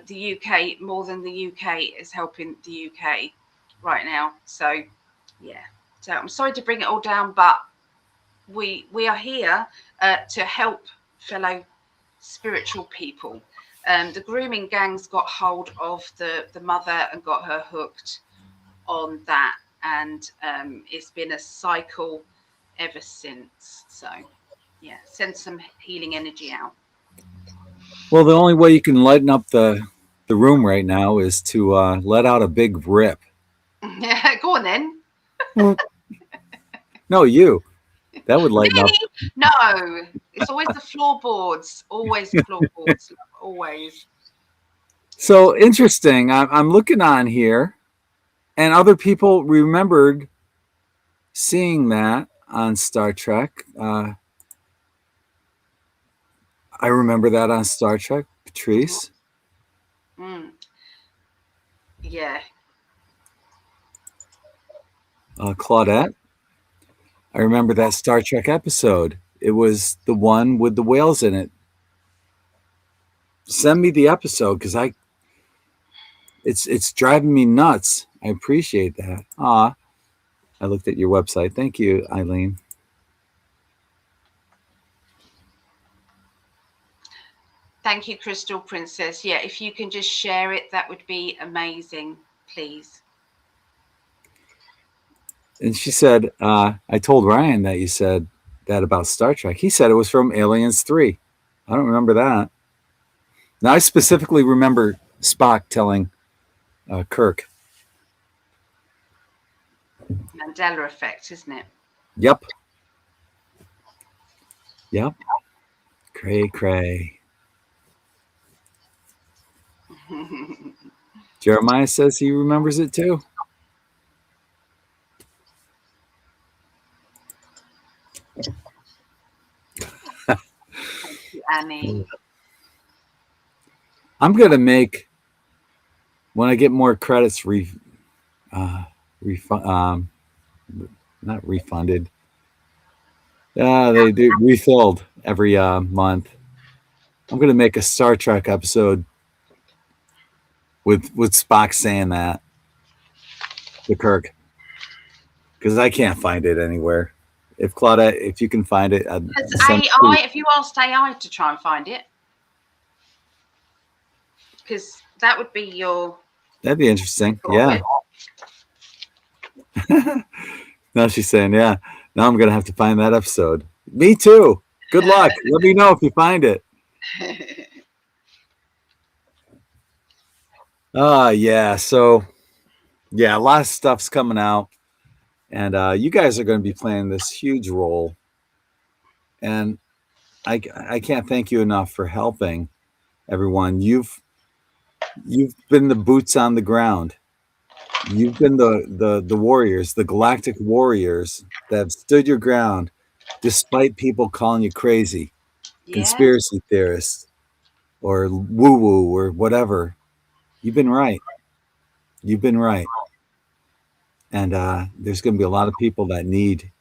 the UK more than the UK is helping the UK right now. So yeah, so I'm sorry to bring it all down, but we are here to help fellow spiritual people. The grooming gangs got hold of the mother and got her hooked on that, and it's been a cycle ever since. So yeah, send some healing energy out. Well, the only way you can lighten up the room right now is to let out a big rip. Yeah, go on then. No, you. That would lighten up. No, it's always the floorboards. Always the floorboards. Always. So interesting. I'm looking on here, and other people remembered seeing that on Star Trek. I remember that on Star Trek. Patrice. Yeah. Claudette. I remember that Star Trek episode. It was the one with the whales in it. Send me the episode, because it's driving me nuts. I appreciate that. I looked at your website. Thank you, Eileen. Thank you, Crystal Princess. Yeah, if you can just share it, that would be amazing, please. And she said, I told Ryan that you said that about Star Trek. He said it was from Aliens 3. I don't remember that. Now, I specifically remember Spock telling Kirk. Mandela effect, isn't it? Yep. Yep. Cray, cray. Jeremiah says he remembers it too. Thank you, Annie. I'm going to make, when I get more credits, not refunded. They do refilled every month. I'm going to make a Star Trek episode with Spock saying that to Kirk, because I can't find it anywhere. If Claudette, if you can find it, AI. If you asked AI to try and find it, because that would be your. That'd be interesting. Yeah. Now she's saying, yeah. Now I'm gonna have to find that episode. Me too. Good luck. Let me know if you find it. Yeah. So, yeah, a lot of stuff's coming out, and you guys are going to be playing this huge role. And I can't thank you enough for helping everyone. You've been the boots on the ground. You've been the warriors, the galactic warriors that have stood your ground despite people calling you crazy, conspiracy theorists, or woo-woo, or whatever. You've been right. You've been right. And there's going to be a lot of people that need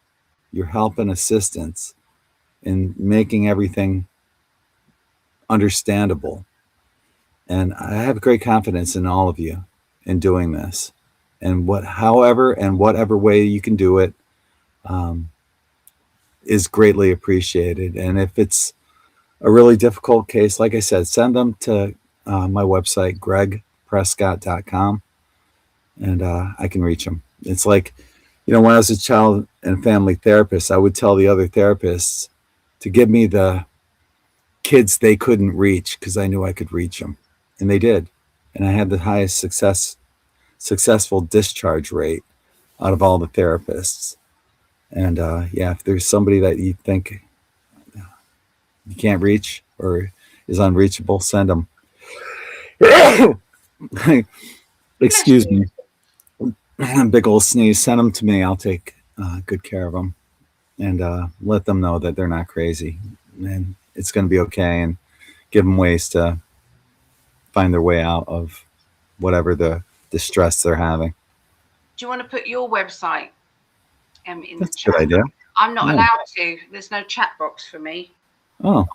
your help and assistance in making everything understandable. And I have great confidence in all of you in doing this. And whatever way you can do it is greatly appreciated. And if it's a really difficult case, like I said, send them to my website, greggprescott.com, and I can reach them. It's like, when I was a child and family therapist, I would tell the other therapists to give me the kids they couldn't reach because I knew I could reach them. And they did. And I had the highest successful discharge rate out of all the therapists. And if there's somebody that you think you can't reach or is unreachable, send them. Excuse me. Big old sneeze. Send them to me. I'll take good care of them and let them know that they're not crazy and it's going to be okay, and give them ways to find their way out of whatever the distress they're having. Do you want to put your website in That's the chat? a good idea. I'm not allowed to. There's no chat box for me. Oh,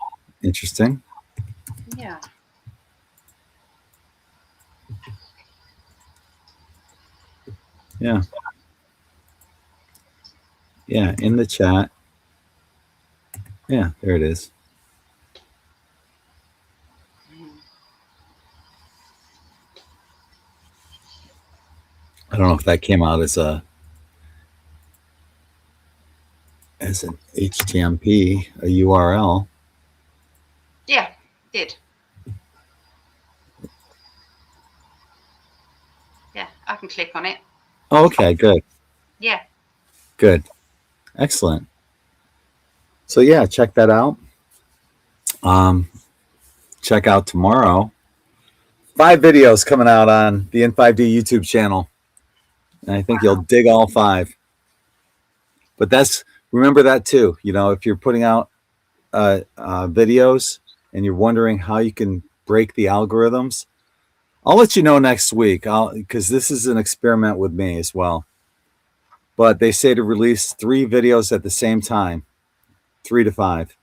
interesting. Yeah. Yeah. Yeah, in the chat. Yeah, there it is. I don't know if that came out as an HTMP, a URL. Yeah, did. Yeah, I can click on it. Oh, okay, good. Yeah. Good. Excellent. So yeah, check that out. Check out tomorrow. 5 videos coming out on the In5D YouTube channel. And I think you'll dig all 5. But remember that too. If you're putting out videos and you're wondering how you can break the algorithms, I'll let you know next week, because this is an experiment with me as well. But they say to release 3 videos at the same time, 3 to 5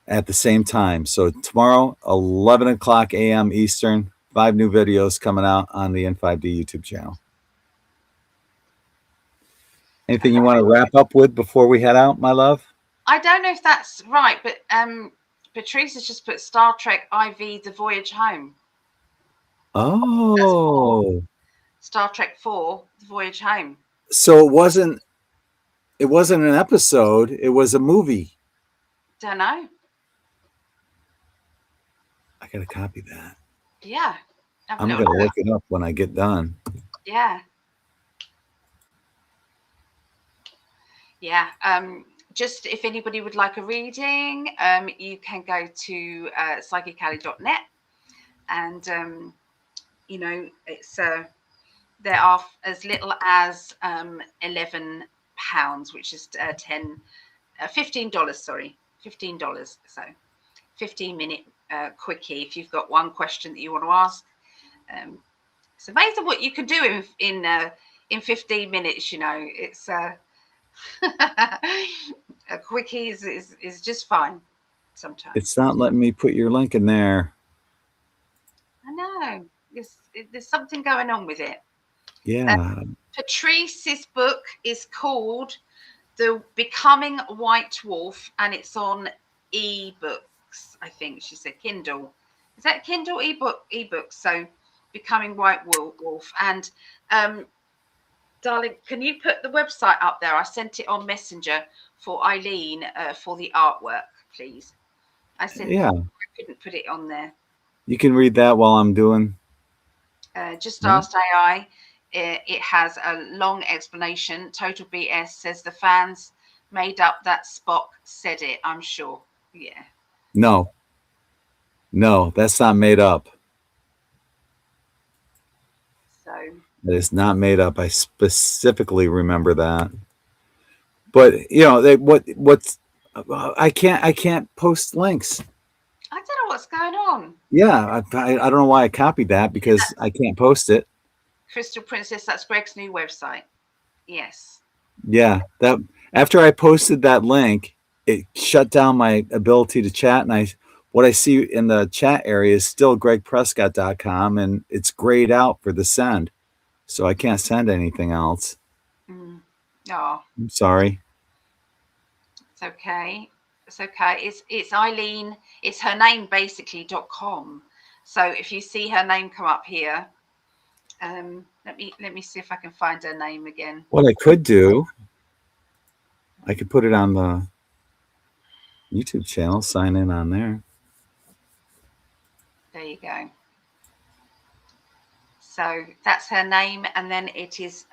at the same time. So tomorrow, 11 o'clock a.m. Eastern, 5 new videos coming out on the In5D YouTube channel. Anything you want to wrap up with before we head out, my love? I don't know if that's right, but Patrice has just put Star Trek IV, The Voyage Home. Oh. Star Trek 4, The Voyage Home. So it wasn't It wasn't an episode. It was a movie. Don't know. I gotta copy that. Yeah. Have a I'm little gonna look. look it up when I get done. Yeah. Yeah. Just if anybody would like a reading, you can go to psychically.net, and you know, it's there are as little as £11, which is $15. Sorry, $15. So 15-minute quickie. If you've got one question that you want to ask, it's amazing what you can do in 15 minutes. You know, it's a quickie is just fine sometimes. It's not letting me put your link in there. I know there's something going on with it. Yeah. Patrice's book is called The Becoming White Wolf, and it's on ebooks. I think she said Kindle. Is that Kindle ebook? So Becoming White Wolf. And darling, can you put the website up there? I sent it on Messenger for Eileen for the artwork, please. I sent. Yeah. I couldn't put it on there. You can read that while I'm doing. Just asked AI. It has a long explanation. Total BS says the fans made up that Spock said it. I'm sure. Yeah. No, that's not made up. So It is not made up. I specifically remember that. But you know, what's I can't post links. I don't know what's going on. Yeah, I don't know why I copied that, because I can't post it. Crystal Princess, that's Greg's new website. Yes. Yeah, that after I posted that link, it shut down my ability to chat, and what I see in the chat area is still gregprescott.com, and it's grayed out for the send, so I can't send anything else. Oh, I'm sorry. it's okay. It's okay. It's Eileen. It's her name basically.com. So if you see her name come up here, let me see if I can find her name again. What I could do, I could put it on the YouTube channel, sign in on there. There you go. So that's her name, and then it is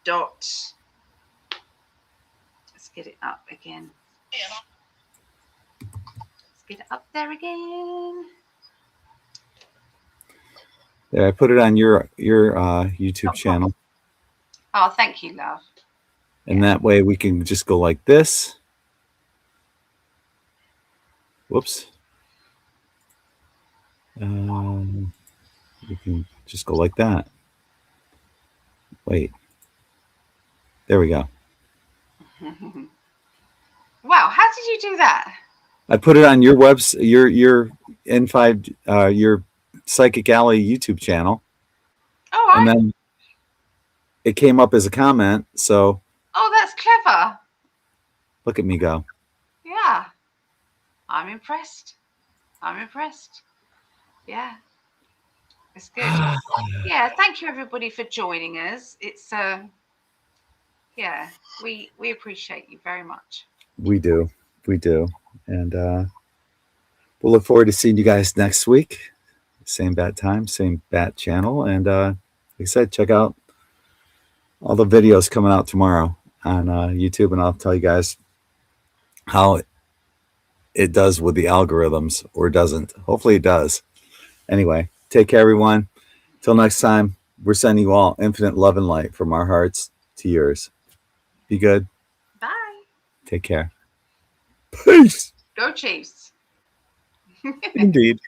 dot. Let's get it up again. Let's get it up there again. There, I put it on your YouTube channel. Oh, thank you, love. And that way we can just go like this. Whoops. We can just go like that. Wait. There we go. Wow, how did you do that? I put it on your your In5 your Psychic Alli YouTube channel. Oh, and then it came up as a comment. So oh, that's clever. look at me go. Yeah, I'm impressed. I'm impressed. Yeah, it's good. Yeah, thank you everybody for joining us. It's yeah, we appreciate you very much. We do, and we'll look forward to seeing you guys next week. Same bat time, same bat channel, and like I said, check out all the videos coming out tomorrow on YouTube, and I'll tell you guys how it does with the algorithms, or doesn't. Hopefully it does. Anyway, take care, everyone. Till next time, we're sending you all infinite love and light from our hearts to yours. Be good. Bye. Take care. Peace. Go Chiefs. Indeed.